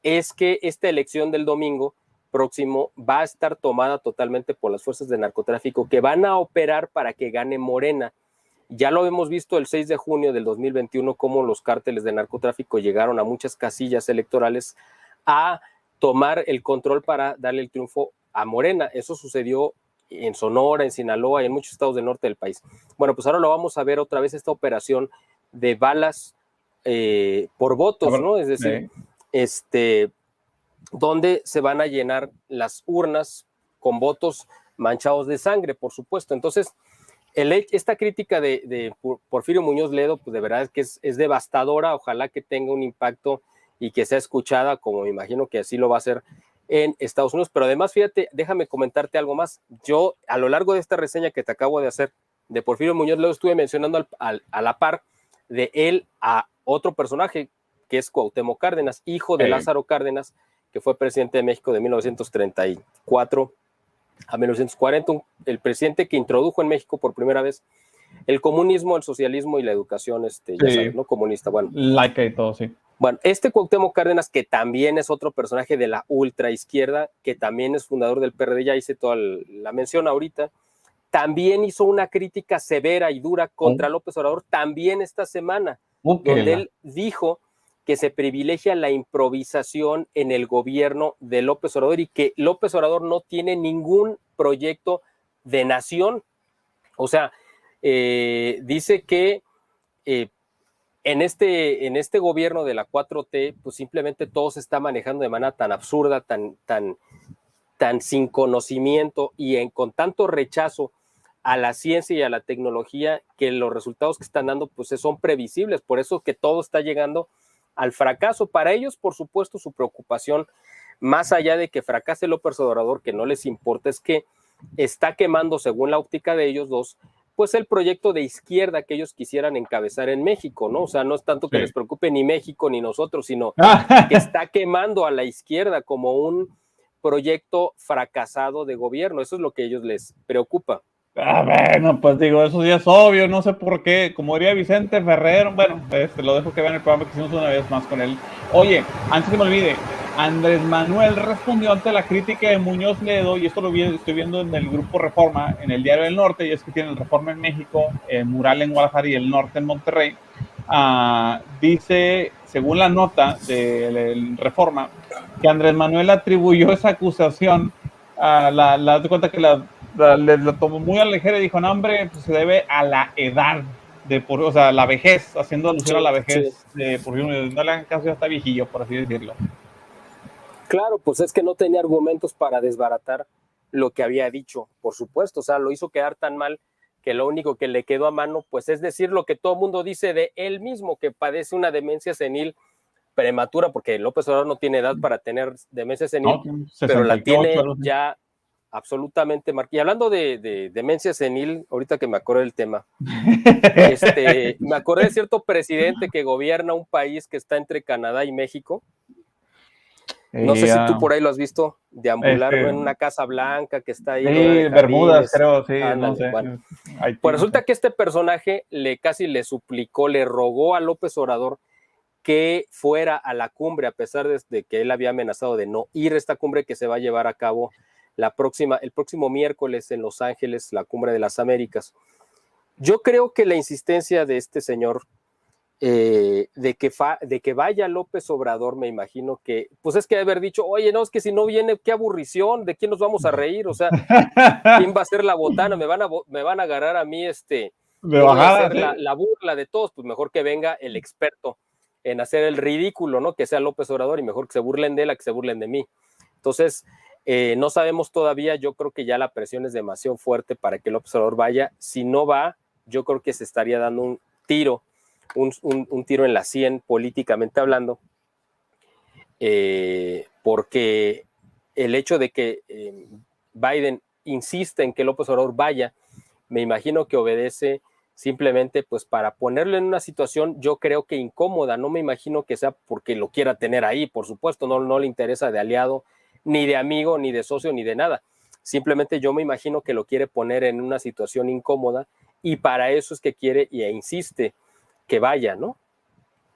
es que esta elección del domingo próximo va a estar tomada totalmente por las fuerzas del narcotráfico que van a operar para que gane Morena. Ya lo hemos visto el 6 de junio del 2021, cómo los cárteles de narcotráfico llegaron a muchas casillas electorales a tomar el control para darle el triunfo a Morena. Eso sucedió en Sonora, en Sinaloa y en muchos estados del norte del país. Bueno, pues ahora lo vamos a ver otra vez, esta operación de balas por votos, ¿no? Es decir, donde se van a llenar las urnas con votos manchados de sangre, por supuesto. Entonces, esta crítica de Porfirio Muñoz Ledo, pues de verdad es que es devastadora. Ojalá que tenga un impacto y que sea escuchada, como me imagino que así lo va a hacer en Estados Unidos. Pero además, fíjate, déjame comentarte algo más. Yo, a lo largo de esta reseña que te acabo de hacer de Porfirio Muñoz Ledo, estuve mencionando a la par de él a otro personaje, que es Cuauhtémoc Cárdenas, hijo de Lázaro Cárdenas, que fue presidente de México de 1934 a 1940, el presidente que introdujo en México por primera vez el comunismo, el socialismo y la educación, ya sabes, ¿no? Comunista, bueno. Laica y todo, sí. Bueno, Cuauhtémoc Cárdenas, que también es otro personaje de la ultraizquierda, que también es fundador del PRD, ya hice toda la mención ahorita, también hizo una crítica severa y dura contra López Obrador, también esta semana, donde él dijo que se privilegia la improvisación en el gobierno de López Obrador y que López Obrador no tiene ningún proyecto de nación. O sea, dice que en este gobierno de la 4T, pues simplemente todo se está manejando de manera tan absurda, tan sin conocimiento y con tanto rechazo a la ciencia y a la tecnología, que los resultados que están dando pues son previsibles. Por eso que todo está llegando al fracaso. Para ellos, por supuesto, su preocupación, más allá de que fracase López Obrador, que no les importa, es que está quemando, según la óptica de ellos dos, pues el proyecto de izquierda que ellos quisieran encabezar en México, ¿no? O sea, no es tanto que les preocupe ni México ni nosotros, sino que está quemando a la izquierda como un proyecto fracasado de gobierno. Eso es lo que a ellos les preocupa. Bueno, pues digo, eso ya es obvio, no sé por qué. Como diría Vicente Ferrer, bueno, lo dejo que vean el programa que hicimos una vez más con él. Oye, antes que me olvide, Andrés Manuel respondió ante la crítica de Muñoz Ledo, y esto estoy viendo en el grupo Reforma, en el Diario del Norte, y es que tiene el Reforma en México, el Mural en Guadalajara y el Norte en Monterrey. Dice, según la nota del Reforma, que Andrés Manuel atribuyó esa acusación a la de cuenta que la tomó muy a la ligera y dijo, no, hombre, pues se debe a la edad, o sea, la vejez, haciendo alusión a la vejez de Porfirio Muñoz. No le hagan caso, ya está viejillo, por así decirlo. Claro, pues es que no tenía argumentos para desbaratar lo que había dicho, por supuesto. O sea, lo hizo quedar tan mal que lo único que le quedó a mano, pues es decir lo que todo el mundo dice de él mismo, que padece una demencia senil prematura, porque López Obrador no tiene edad para tener demencia senil, pero la tiene ya absolutamente, Marc. Y hablando de demencia senil, ahorita que me acordé del tema, me acordé de cierto presidente que gobierna un país que está entre Canadá y México. No sé si tú por ahí lo has visto deambular, ¿no? En una casa blanca que está ahí. Sí, Bermudas, creo, sí, no sé. Bueno. Pues resulta que este personaje casi le suplicó, le rogó a López Obrador que fuera a la cumbre, a pesar de que él había amenazado de no ir a esta cumbre que se va a llevar a cabo el próximo miércoles en Los Ángeles, la Cumbre de las Américas. Yo creo que la insistencia de este señor de que vaya López Obrador, me imagino que, pues es que haber dicho, oye, no, es que si no viene, qué aburrición, ¿de quién nos vamos a reír? O sea, ¿quién va a ser la botana? Me van a agarrar a mí, de yo bajada, voy a hacer ¿sí? la burla de todos, pues mejor que venga el experto en hacer el ridículo, ¿no? Que sea López Obrador y mejor que se burlen de él a que se burlen de mí. Entonces, no sabemos todavía, yo creo que ya la presión es demasiado fuerte para que López Obrador vaya. Si no va, yo creo que se estaría dando un tiro en la sien políticamente hablando, porque el hecho de que Biden insiste en que López Obrador vaya, me imagino que obedece simplemente pues para ponerlo en una situación, yo creo que incómoda. No me imagino que sea porque lo quiera tener ahí, por supuesto, no le interesa de aliado, ni de amigo, ni de socio, ni de nada. Simplemente yo me imagino que lo quiere poner en una situación incómoda y para eso es que quiere e insiste que vaya, ¿no?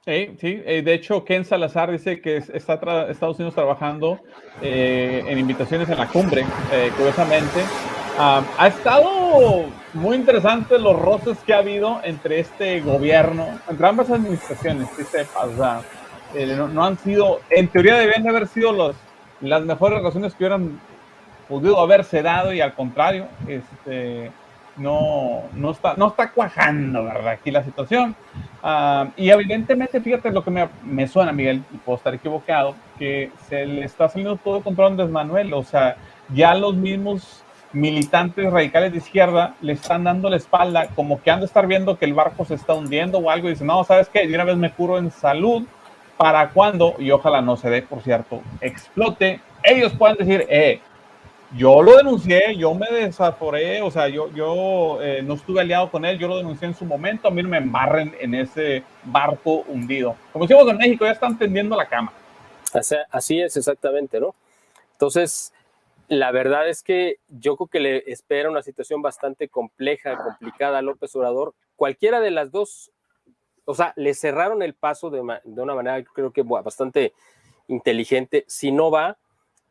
Sí, sí. De hecho, Ken Salazar dice que está Estados Unidos trabajando en invitaciones en la cumbre, curiosamente. Ha estado muy interesante los roces que ha habido entre este gobierno, entre ambas administraciones, si sepas. O sea, no han sido, en teoría deben de haber sido las mejores relaciones que hubieran podido haberse dado y al contrario, no está cuajando, ¿verdad? Aquí la situación. Y evidentemente, fíjate lo que me suena, Miguel, y puedo estar equivocado, que se le está saliendo todo el control a Andrés Manuel. O sea, ya los mismos militantes radicales de izquierda le están dando la espalda, como que han de estar viendo que el barco se está hundiendo o algo, y dicen, no, ¿sabes qué? De una vez me curo en salud, para cuando, y ojalá no se dé, por cierto, explote, ellos puedan decir, yo lo denuncié, yo me desaforé, o sea, yo no estuve aliado con él, yo lo denuncié en su momento, a mí no me embarren en ese barco hundido. Como decimos en México, ya están tendiendo la cama. Así es exactamente, ¿no? Entonces, la verdad es que yo creo que le espera una situación bastante compleja, complicada a López Obrador. Cualquiera de las dos, o sea, le cerraron el paso de una manera, creo que bastante inteligente. Si no va,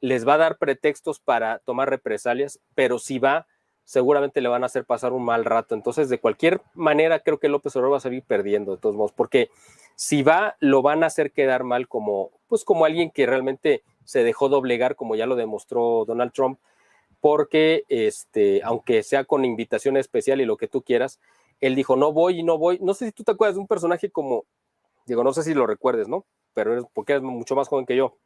les va a dar pretextos para tomar represalias, pero si va, seguramente le van a hacer pasar un mal rato. Entonces, de cualquier manera, creo que López Obrador va a salir perdiendo, de todos modos, porque si va, lo van a hacer quedar mal como alguien que realmente se dejó doblegar, como ya lo demostró Donald Trump, porque aunque sea con invitación especial y lo que tú quieras, él dijo, no voy y no voy. No sé si tú te acuerdas de un personaje como, digo, no sé si lo recuerdes, ¿no? Pero porque eres mucho más joven que yo.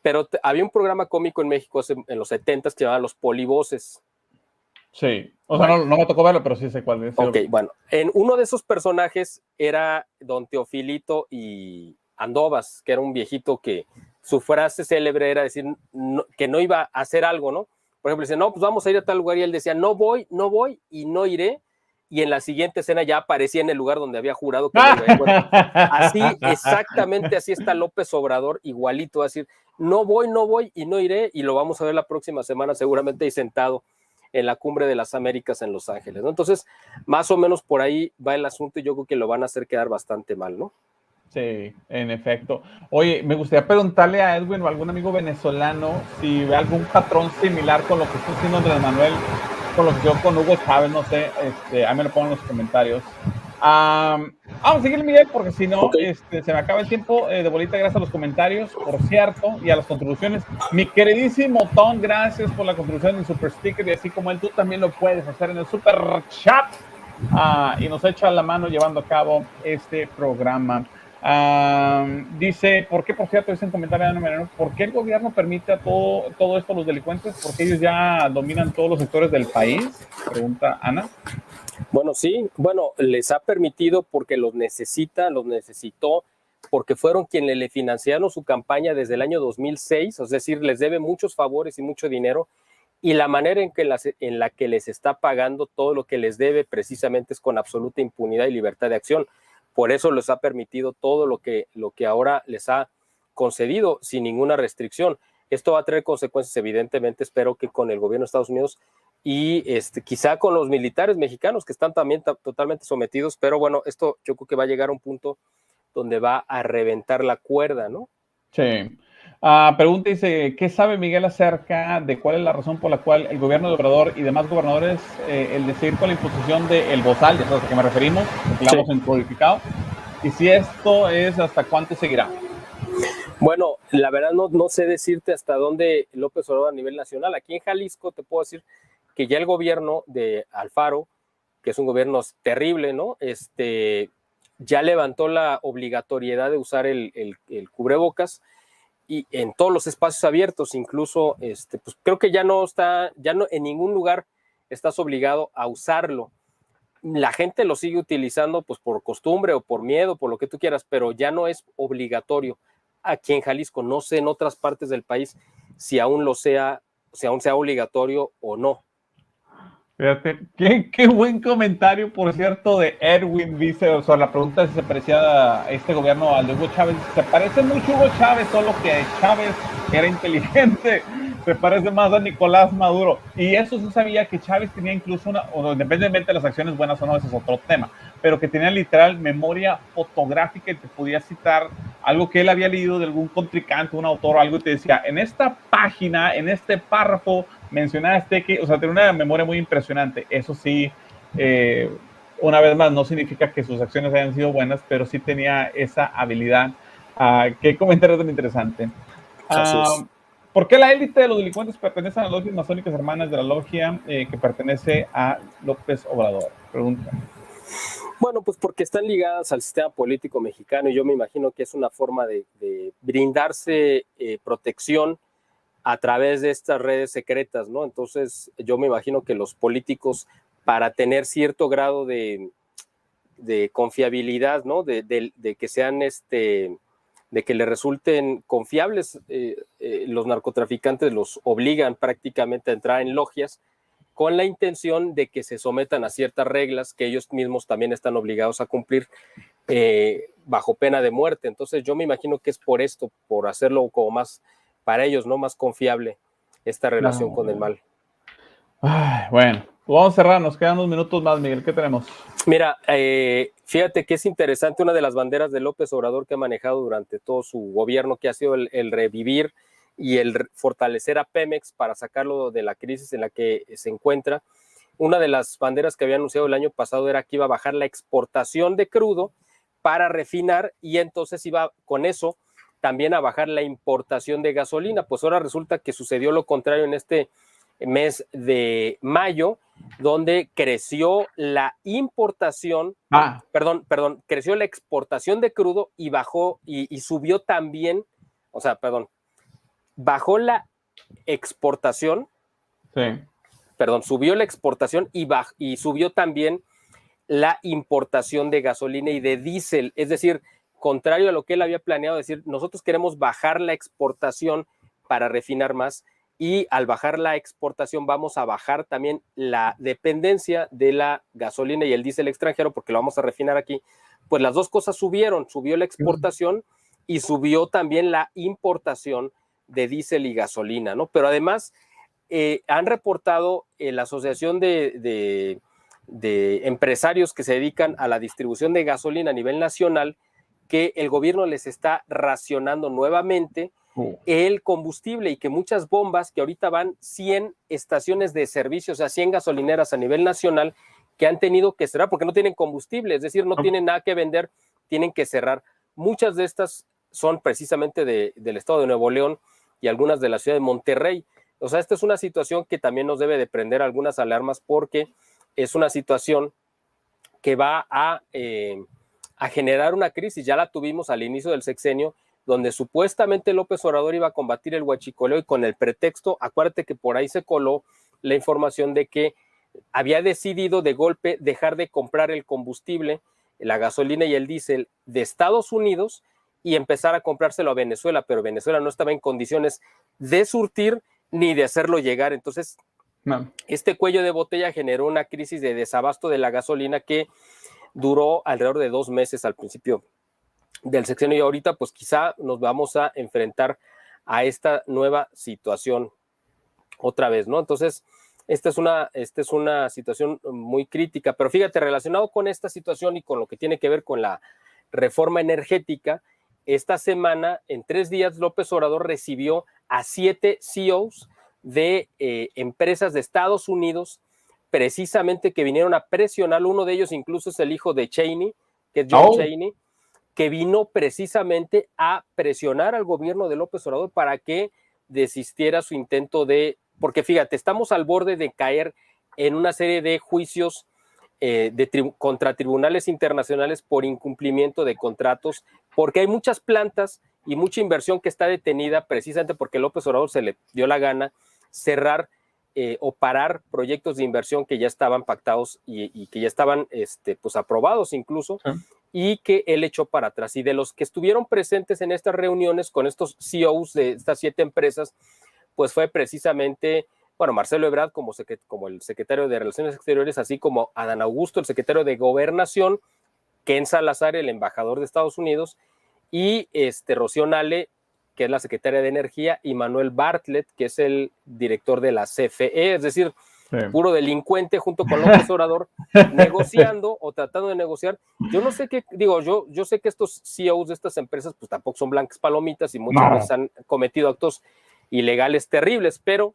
Pero había un programa cómico en México en los 70s que se llamaba Los Polivoces. Sí, o sea, no me tocó verlo, pero sí sé cuál es. Ok, bueno, en uno de esos personajes era don Teofilito y Andovas, que era un viejito que su frase célebre era decir que no iba a hacer algo, ¿no? Por ejemplo, dice, no, pues vamos a ir a tal lugar, y él decía, no voy y no iré, y en la siguiente escena ya aparecía en el lugar donde había jurado que no iba a ir. Bueno, así, exactamente así está López Obrador, igualito, va a decir, no voy y no iré, y lo vamos a ver la próxima semana seguramente ahí sentado en la Cumbre de las Américas en Los Ángeles, ¿no? Entonces, más o menos por ahí va el asunto y yo creo que lo van a hacer quedar bastante mal, ¿no? Sí, en efecto. Oye, me gustaría preguntarle a Edwin o a algún amigo venezolano si ve algún patrón similar con lo que está haciendo Andrés Manuel, con lo que yo con Hugo Chávez, no sé, ahí me lo pongan en los comentarios. Vamos a seguir, Miguel, porque si no, Okay. se me acaba el tiempo de bolita. Gracias a los comentarios, por cierto, y a las contribuciones. Mi queridísimo Tom, gracias por la contribución en Super Sticker, y así como él, tú también lo puedes hacer en el Super Chat, y nos echa la mano llevando a cabo este programa. Dice, ¿por qué, por cierto, dice en comentario, ¿por qué el gobierno permite a todo esto a los delincuentes? ¿Porque ellos ya dominan todos los sectores del país? Pregunta Ana. Bueno, sí, les ha permitido porque los necesitó, porque fueron quienes le financiaron su campaña desde el año 2006, es decir, les debe muchos favores y mucho dinero, y la manera en la que les está pagando todo lo que les debe precisamente es con absoluta impunidad y libertad de acción. Por eso les ha permitido todo lo que ahora les ha concedido sin ninguna restricción. Esto va a traer consecuencias, evidentemente, espero que con el gobierno de Estados Unidos y quizá con los militares mexicanos que están también totalmente sometidos, pero bueno, esto yo creo que va a llegar a un punto donde va a reventar la cuerda, ¿no? Sí. Pregunta dice, ¿qué sabe Miguel acerca de cuál es la razón por la cual el gobierno de Obrador y demás gobernadores el decidir con la imposición del bozal, ya sabes a qué me referimos, porque lo hemos codificado, y si esto es hasta cuánto seguirá? Bueno, la verdad no sé decirte hasta dónde López Obrador a nivel nacional. Aquí en Jalisco te puedo decir que ya el gobierno de Alfaro, que es un gobierno terrible, ¿no? Ya levantó la obligatoriedad de usar el cubrebocas y en todos los espacios abiertos, incluso, pues creo que ya no en ningún lugar estás obligado a usarlo. La gente lo sigue utilizando pues por costumbre o por miedo, por lo que tú quieras, pero ya no es obligatorio. Aquí en Jalisco, no sé en otras partes del país si aún sea obligatorio o no. Fíjate, qué buen comentario, por cierto, de Erwin. Dice, o sea, la pregunta es si se parecía a este gobierno al de Hugo Chávez. Se parece mucho a Hugo Chávez, solo que Chávez era inteligente. Se parece más a Nicolás Maduro. Y eso sí sabía que Chávez tenía incluso independientemente de las acciones buenas o no, ese es otro tema, pero que tenía literal memoria fotográfica y te podía citar algo que él había leído de algún contrincante, un autor o algo, y te decía, en esta página, en este párrafo, mencionaste que, o sea, tiene una memoria muy impresionante. Eso sí, una vez más, no significa que sus acciones hayan sido buenas, pero sí tenía esa habilidad. Qué comentario tan interesante. ¿Por qué la élite de los delincuentes pertenece a las logias masónicas hermanas de la logia que pertenece a López Obrador? Pregunta. Bueno, pues porque están ligadas al sistema político mexicano y yo me imagino que es una forma de brindarse protección a través de estas redes secretas, ¿no? Entonces yo me imagino que los políticos, para tener cierto grado de confiabilidad, ¿no? De que sean de que le resulten confiables, los narcotraficantes los obligan prácticamente a entrar en logias con la intención de que se sometan a ciertas reglas que ellos mismos también están obligados a cumplir bajo pena de muerte. Entonces yo me imagino que es por esto, por hacerlo como más, para ellos, ¿no? Más confiable esta relación con el mal. Ay, bueno, pues vamos a cerrar, nos quedan unos minutos más, Miguel, ¿qué tenemos? Mira, fíjate que es interesante una de las banderas de López Obrador que ha manejado durante todo su gobierno, que ha sido el revivir y el fortalecer a Pemex para sacarlo de la crisis en la que se encuentra. Una de las banderas que había anunciado el año pasado era que iba a bajar la exportación de crudo para refinar y entonces iba con eso también a bajar la importación de gasolina. Pues ahora resulta que sucedió lo contrario en este mes de mayo, donde creció la importación, creció la exportación de crudo y bajó y subió también, bajó la exportación, subió la exportación y subió también la importación de gasolina y de diésel, es decir, contrario a lo que él había planeado, decir, nosotros queremos bajar la exportación para refinar más, y al bajar la exportación vamos a bajar también la dependencia de la gasolina y el diésel extranjero, porque lo vamos a refinar aquí. Pues las dos cosas subieron, subió la exportación y subió también la importación de diésel y gasolina, ¿no? Pero además han reportado la Asociación de empresarios que se dedican a la distribución de gasolina a nivel nacional que el gobierno les está racionando nuevamente el combustible y que muchas bombas, que ahorita van 100 estaciones de servicio, o sea, 100 gasolineras a nivel nacional, que han tenido que cerrar porque no tienen combustible, es decir, no tienen nada que vender, tienen que cerrar. Muchas de estas son precisamente del estado de Nuevo León y algunas de la ciudad de Monterrey. O sea, esta es una situación que también nos debe de prender algunas alarmas porque es una situación que va a generar una crisis. Ya la tuvimos al inicio del sexenio, donde supuestamente López Obrador iba a combatir el huachicoleo y con el pretexto, acuérdate que por ahí se coló la información de que había decidido de golpe dejar de comprar el combustible, la gasolina y el diésel de Estados Unidos y empezar a comprárselo a Venezuela, pero Venezuela no estaba en condiciones de surtir ni de hacerlo llegar. Entonces, No. Este cuello de botella generó una crisis de desabasto de la gasolina que duró alrededor de 2 meses al principio del sexenio, y ahorita pues quizá nos vamos a enfrentar a esta nueva situación otra vez, ¿no? Entonces, esta es una situación muy crítica, pero fíjate, relacionado con esta situación y con lo que tiene que ver con la reforma energética, esta semana, en 3 días, López Obrador recibió a 7 CEOs de empresas de Estados Unidos, precisamente que vinieron a presionar. Uno de ellos incluso es el hijo de Cheney, que es John Cheney, que vino precisamente a presionar al gobierno de López Obrador para que desistiera su intento de, porque fíjate, estamos al borde de caer en una serie de juicios contra tribunales internacionales por incumplimiento de contratos, porque hay muchas plantas y mucha inversión que está detenida precisamente porque López Obrador se le dio la gana cerrar o parar proyectos de inversión que ya estaban pactados y que ya estaban pues aprobados incluso, y que él echó para atrás. Y de los que estuvieron presentes en estas reuniones con estos CEOs de estas 7 empresas, pues fue precisamente, bueno, Marcelo Ebrard como el secretario de Relaciones Exteriores, así como Adán Augusto, el secretario de Gobernación, Ken Salazar, el embajador de Estados Unidos, y Rocío Nale, que es la secretaria de Energía, y Manuel Bartlett, que es el director de la CFE, es decir, puro delincuente junto con López Obrador, negociando o tratando de negociar. Yo no sé qué, digo, yo sé que estos CEOs de estas empresas pues tampoco son blancas palomitas y muchas veces han cometido actos ilegales terribles, pero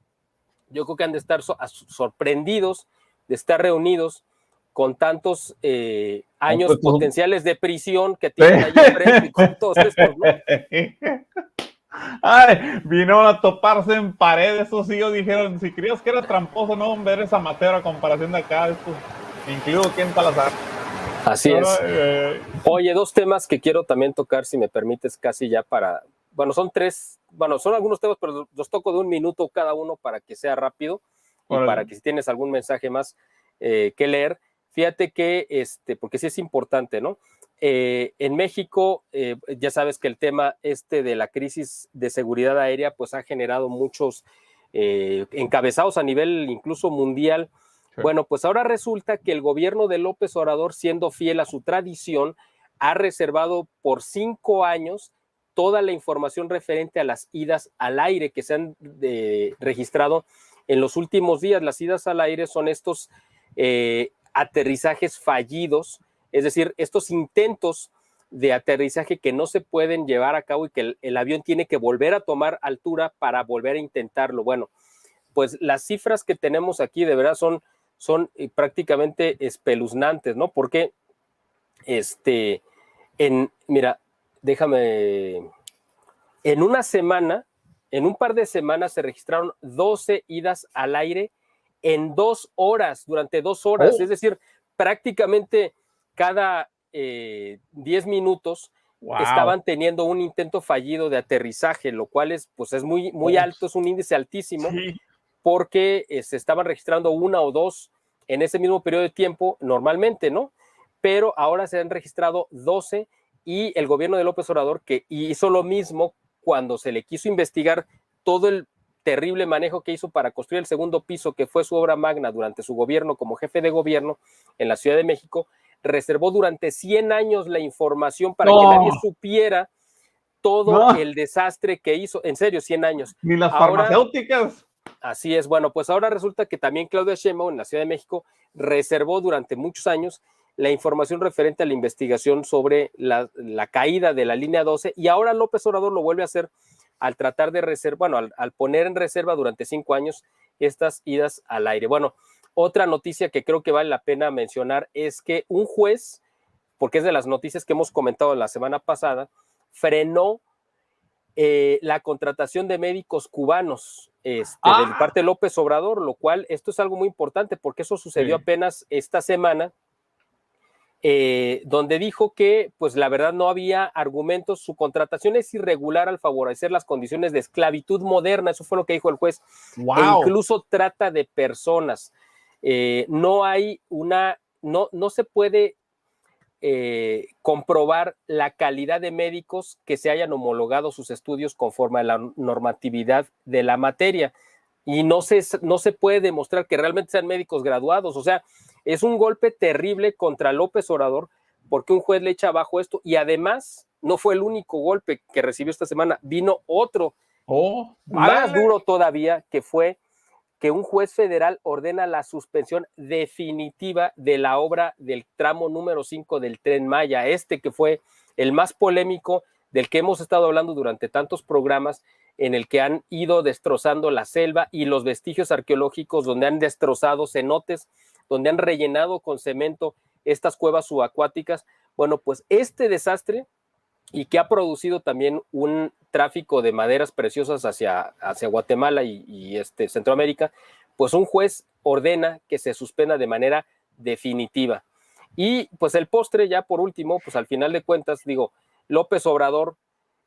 yo creo que han de estar sorprendidos de estar reunidos con tantos años potenciales de prisión que tienen ahí enfrente con todos estos, ¿no? Ay, vinieron a toparse en pared esos hijos, dijeron, si creías que era tramposo, no, ver esa amateur a comparación de acá, estos, incluido Ken Salazar. Así es. Oye, 2 temas que quiero también tocar, si me permites, casi ya para, bueno, son 3, bueno, son algunos temas, pero los toco de 1 minuto cada uno para que sea rápido y para que si tienes algún mensaje más que leer, fíjate que, porque sí es importante, ¿no? En México, ya sabes que el tema de la crisis de seguridad aérea, pues ha generado muchos encabezados a nivel incluso mundial. Sí. Bueno, pues ahora resulta que el gobierno de López Obrador, siendo fiel a su tradición, ha reservado por 5 años toda la información referente a las idas al aire que se han registrado en los últimos días. Las idas al aire son estos aterrizajes fallidos, es decir, estos intentos de aterrizaje que no se pueden llevar a cabo y que el avión tiene que volver a tomar altura para volver a intentarlo. Bueno, pues las cifras que tenemos aquí de verdad son prácticamente espeluznantes, ¿no? Porque, mira, déjame, en una semana, en un par de semanas se registraron 12 idas al aire en 2 horas, durante 2 horas, es decir, prácticamente cada 10 minutos estaban teniendo un intento fallido de aterrizaje, lo cual es, pues es muy alto, es un índice altísimo, porque se estaban registrando 1 o 2 en ese mismo periodo de tiempo normalmente, ¿no? Pero ahora se han registrado 12 y el gobierno de López Obrador, que hizo lo mismo cuando se le quiso investigar todo el terrible manejo que hizo para construir el segundo piso, que fue su obra magna durante su gobierno como jefe de gobierno en la Ciudad de México, reservó durante 100 años la información para que nadie supiera todo el desastre que hizo. En serio, 100 años. Ni las farmacéuticas. Así es. Bueno, pues ahora resulta que también Claudia Sheinbaum en la Ciudad de México reservó durante muchos años la información referente a la investigación sobre la caída de la línea 12, y ahora López Obrador lo vuelve a hacer al tratar de reservar, bueno, al poner en reserva durante 5 años estas idas al aire. Bueno, otra noticia que creo que vale la pena mencionar es que un juez, porque es de las noticias que hemos comentado la semana pasada, frenó la contratación de médicos cubanos de parte de López Obrador, lo cual esto es algo muy importante porque eso sucedió apenas esta semana, donde dijo que pues la verdad no había argumentos, su contratación es irregular al favorecer las condiciones de esclavitud moderna, eso fue lo que dijo el juez, e incluso trata de personas. No hay no se puede comprobar la calidad de médicos que se hayan homologado sus estudios conforme a la normatividad de la materia. y no se puede demostrar que realmente sean médicos graduados. O sea, es un golpe terrible contra López Obrador porque un juez le echa abajo esto y además no fue el único golpe que recibió esta semana, vino otro más duro todavía, que fue que un juez federal ordena la suspensión definitiva de la obra del tramo número 5 del Tren Maya, que fue el más polémico, del que hemos estado hablando durante tantos programas, en el que han ido destrozando la selva y los vestigios arqueológicos, donde han destrozado cenotes, donde han rellenado con cemento estas cuevas subacuáticas. Bueno, pues este desastre, y que ha producido también un tráfico de maderas preciosas hacia Guatemala y Centroamérica, pues un juez ordena que se suspenda de manera definitiva. Y pues el postre, ya por último, pues al final de cuentas, digo, López Obrador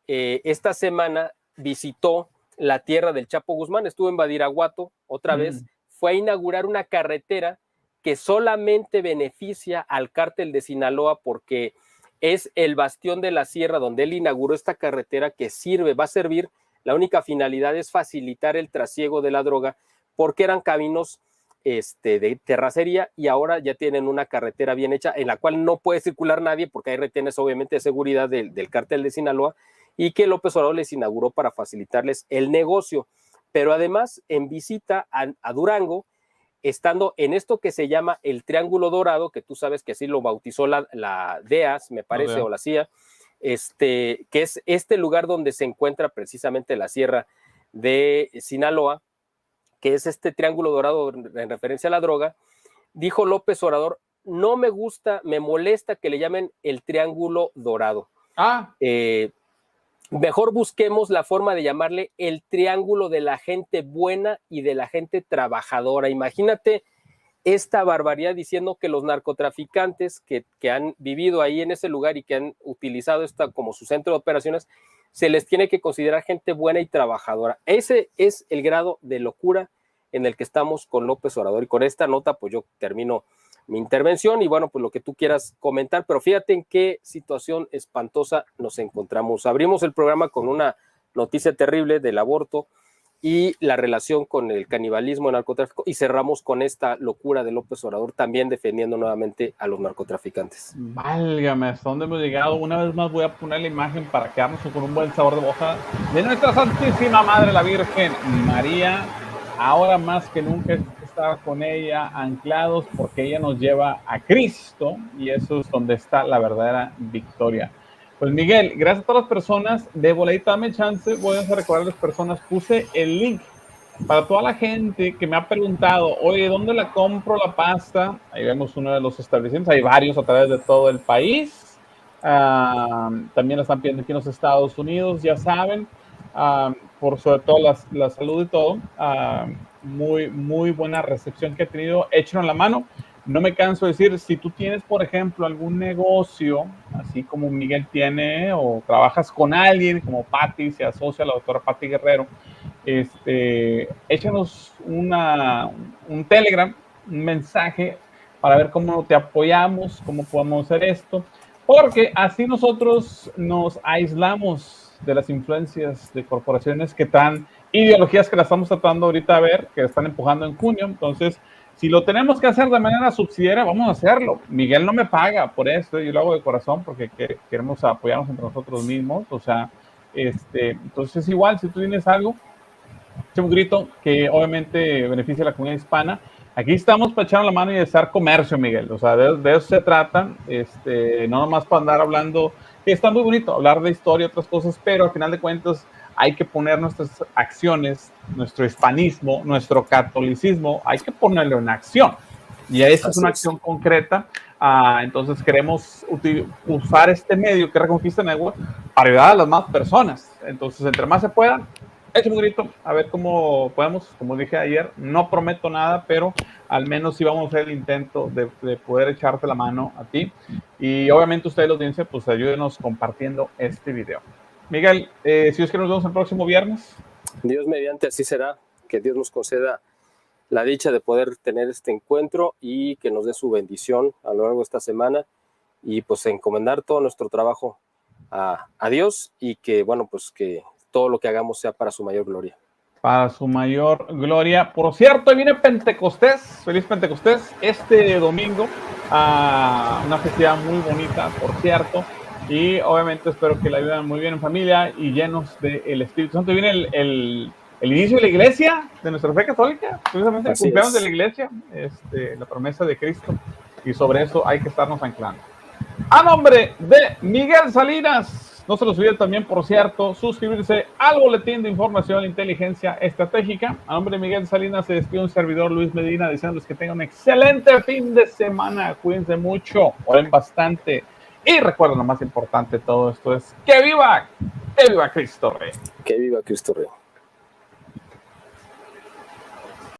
esta semana visitó la tierra del Chapo Guzmán, estuvo en Badiraguato otra vez, fue a inaugurar una carretera que solamente beneficia al cártel de Sinaloa porque es el bastión de la sierra donde él inauguró esta carretera que va a servir, la única finalidad es facilitar el trasiego de la droga, porque eran caminos de terracería y ahora ya tienen una carretera bien hecha en la cual no puede circular nadie porque hay retenes obviamente de seguridad del cártel de Sinaloa y que López Obrador les inauguró para facilitarles el negocio. Pero además en visita a Durango, estando en esto que se llama el Triángulo Dorado, que tú sabes que así lo bautizó la DEAS, me parece, o la CIA, que es este lugar donde se encuentra precisamente la sierra de Sinaloa, que es este Triángulo Dorado en referencia a la droga. Dijo López Obrador, no me gusta, me molesta que le llamen el Triángulo Dorado. Mejor busquemos la forma de llamarle el triángulo de la gente buena y de la gente trabajadora. Imagínate esta barbaridad diciendo que los narcotraficantes que han vivido ahí en ese lugar y que han utilizado esta como su centro de operaciones, se les tiene que considerar gente buena y trabajadora. Ese es el grado de locura en el que estamos con López Obrador. Y con esta nota, pues yo termino mi intervención y bueno, pues lo que tú quieras comentar, pero fíjate en qué situación espantosa nos encontramos. Abrimos el programa con una noticia terrible del aborto y la relación con el canibalismo, el narcotráfico, y cerramos con esta locura de López Obrador también defendiendo nuevamente a los narcotraficantes. Válgame, ¿hasta dónde hemos llegado? Una vez más voy a poner la imagen para quedarnos con un buen sabor de boca de nuestra Santísima Madre, la Virgen María. Ahora más que nunca estar con ella anclados porque ella nos lleva a Cristo y eso es donde está la verdadera victoria. Pues Miguel, gracias a todas las personas. De voladita, dame chance, voy a recordar a las personas. Puse el link para toda la gente que me ha preguntado, oye, ¿dónde la compro la pasta? Ahí vemos uno de los establecimientos, hay varios a través de todo el país. También la están pidiendo aquí en los Estados Unidos, ya saben. Por sobre todo la salud y todo, muy buena recepción que he tenido, échenlo en la mano. No me canso de decir, si tú tienes, por ejemplo, algún negocio, así como Miguel tiene, o trabajas con alguien, como Patti, se asocia a la doctora Patti Guerrero, échanos un Telegram, un mensaje, para ver cómo te apoyamos, cómo podemos hacer esto, porque así nosotros nos aislamos de las influencias de corporaciones que están, ideologías que la estamos tratando ahorita a ver, que están empujando en junio. Entonces, si lo tenemos que hacer de manera subsidiaria, vamos a hacerlo. Miguel no me paga por esto, yo lo hago de corazón porque queremos apoyarnos entre nosotros mismos. O sea, entonces igual, si tú tienes algo, echa un grito que obviamente beneficia a la comunidad hispana. Aquí estamos para echar la mano y hacer comercio, Miguel. O sea, de eso se trata. No nomás para andar hablando, que está muy bonito hablar de historia y otras cosas, pero al final de cuentas hay que poner nuestras acciones, nuestro hispanismo, nuestro catolicismo, hay que ponerlo en acción. Y esa es una acción concreta. Entonces queremos usar este medio que es Reconquista Network para ayudar a las más personas. Entonces, entre más se puedan, échame un grito, a ver cómo podemos. Como dije ayer, no prometo nada, pero al menos sí vamos a hacer el intento de poder echarte la mano a ti. Y obviamente ustedes, la audiencia, pues ayúdenos compartiendo este video. Miguel, si es que nos vemos el próximo viernes. Dios mediante, así será. Que Dios nos conceda la dicha de poder tener este encuentro y que nos dé su bendición a lo largo de esta semana y pues encomendar todo nuestro trabajo a Dios y que, bueno, pues que todo lo que hagamos sea para su mayor gloria. para su mayor gloria. Por cierto, viene Pentecostés, feliz Pentecostés, este domingo, a una festividad muy bonita, por cierto, y obviamente espero que la vivan muy bien en familia y llenos del Espíritu Santo. Viene el inicio de la iglesia, de nuestra fe católica, precisamente el cumpleaños de la iglesia, la promesa de Cristo, y sobre eso hay que estarnos anclando. A nombre de Miguel Salinas, no se los olviden también, por cierto, suscribirse al boletín de información e inteligencia estratégica. A nombre de Miguel Salinas se despide un servidor, Luis Medina, deseándoles que tengan un excelente fin de semana. Cuídense mucho, oren bastante y recuerden, lo más importante de todo esto es que viva Cristo Rey. Que viva Cristo Rey.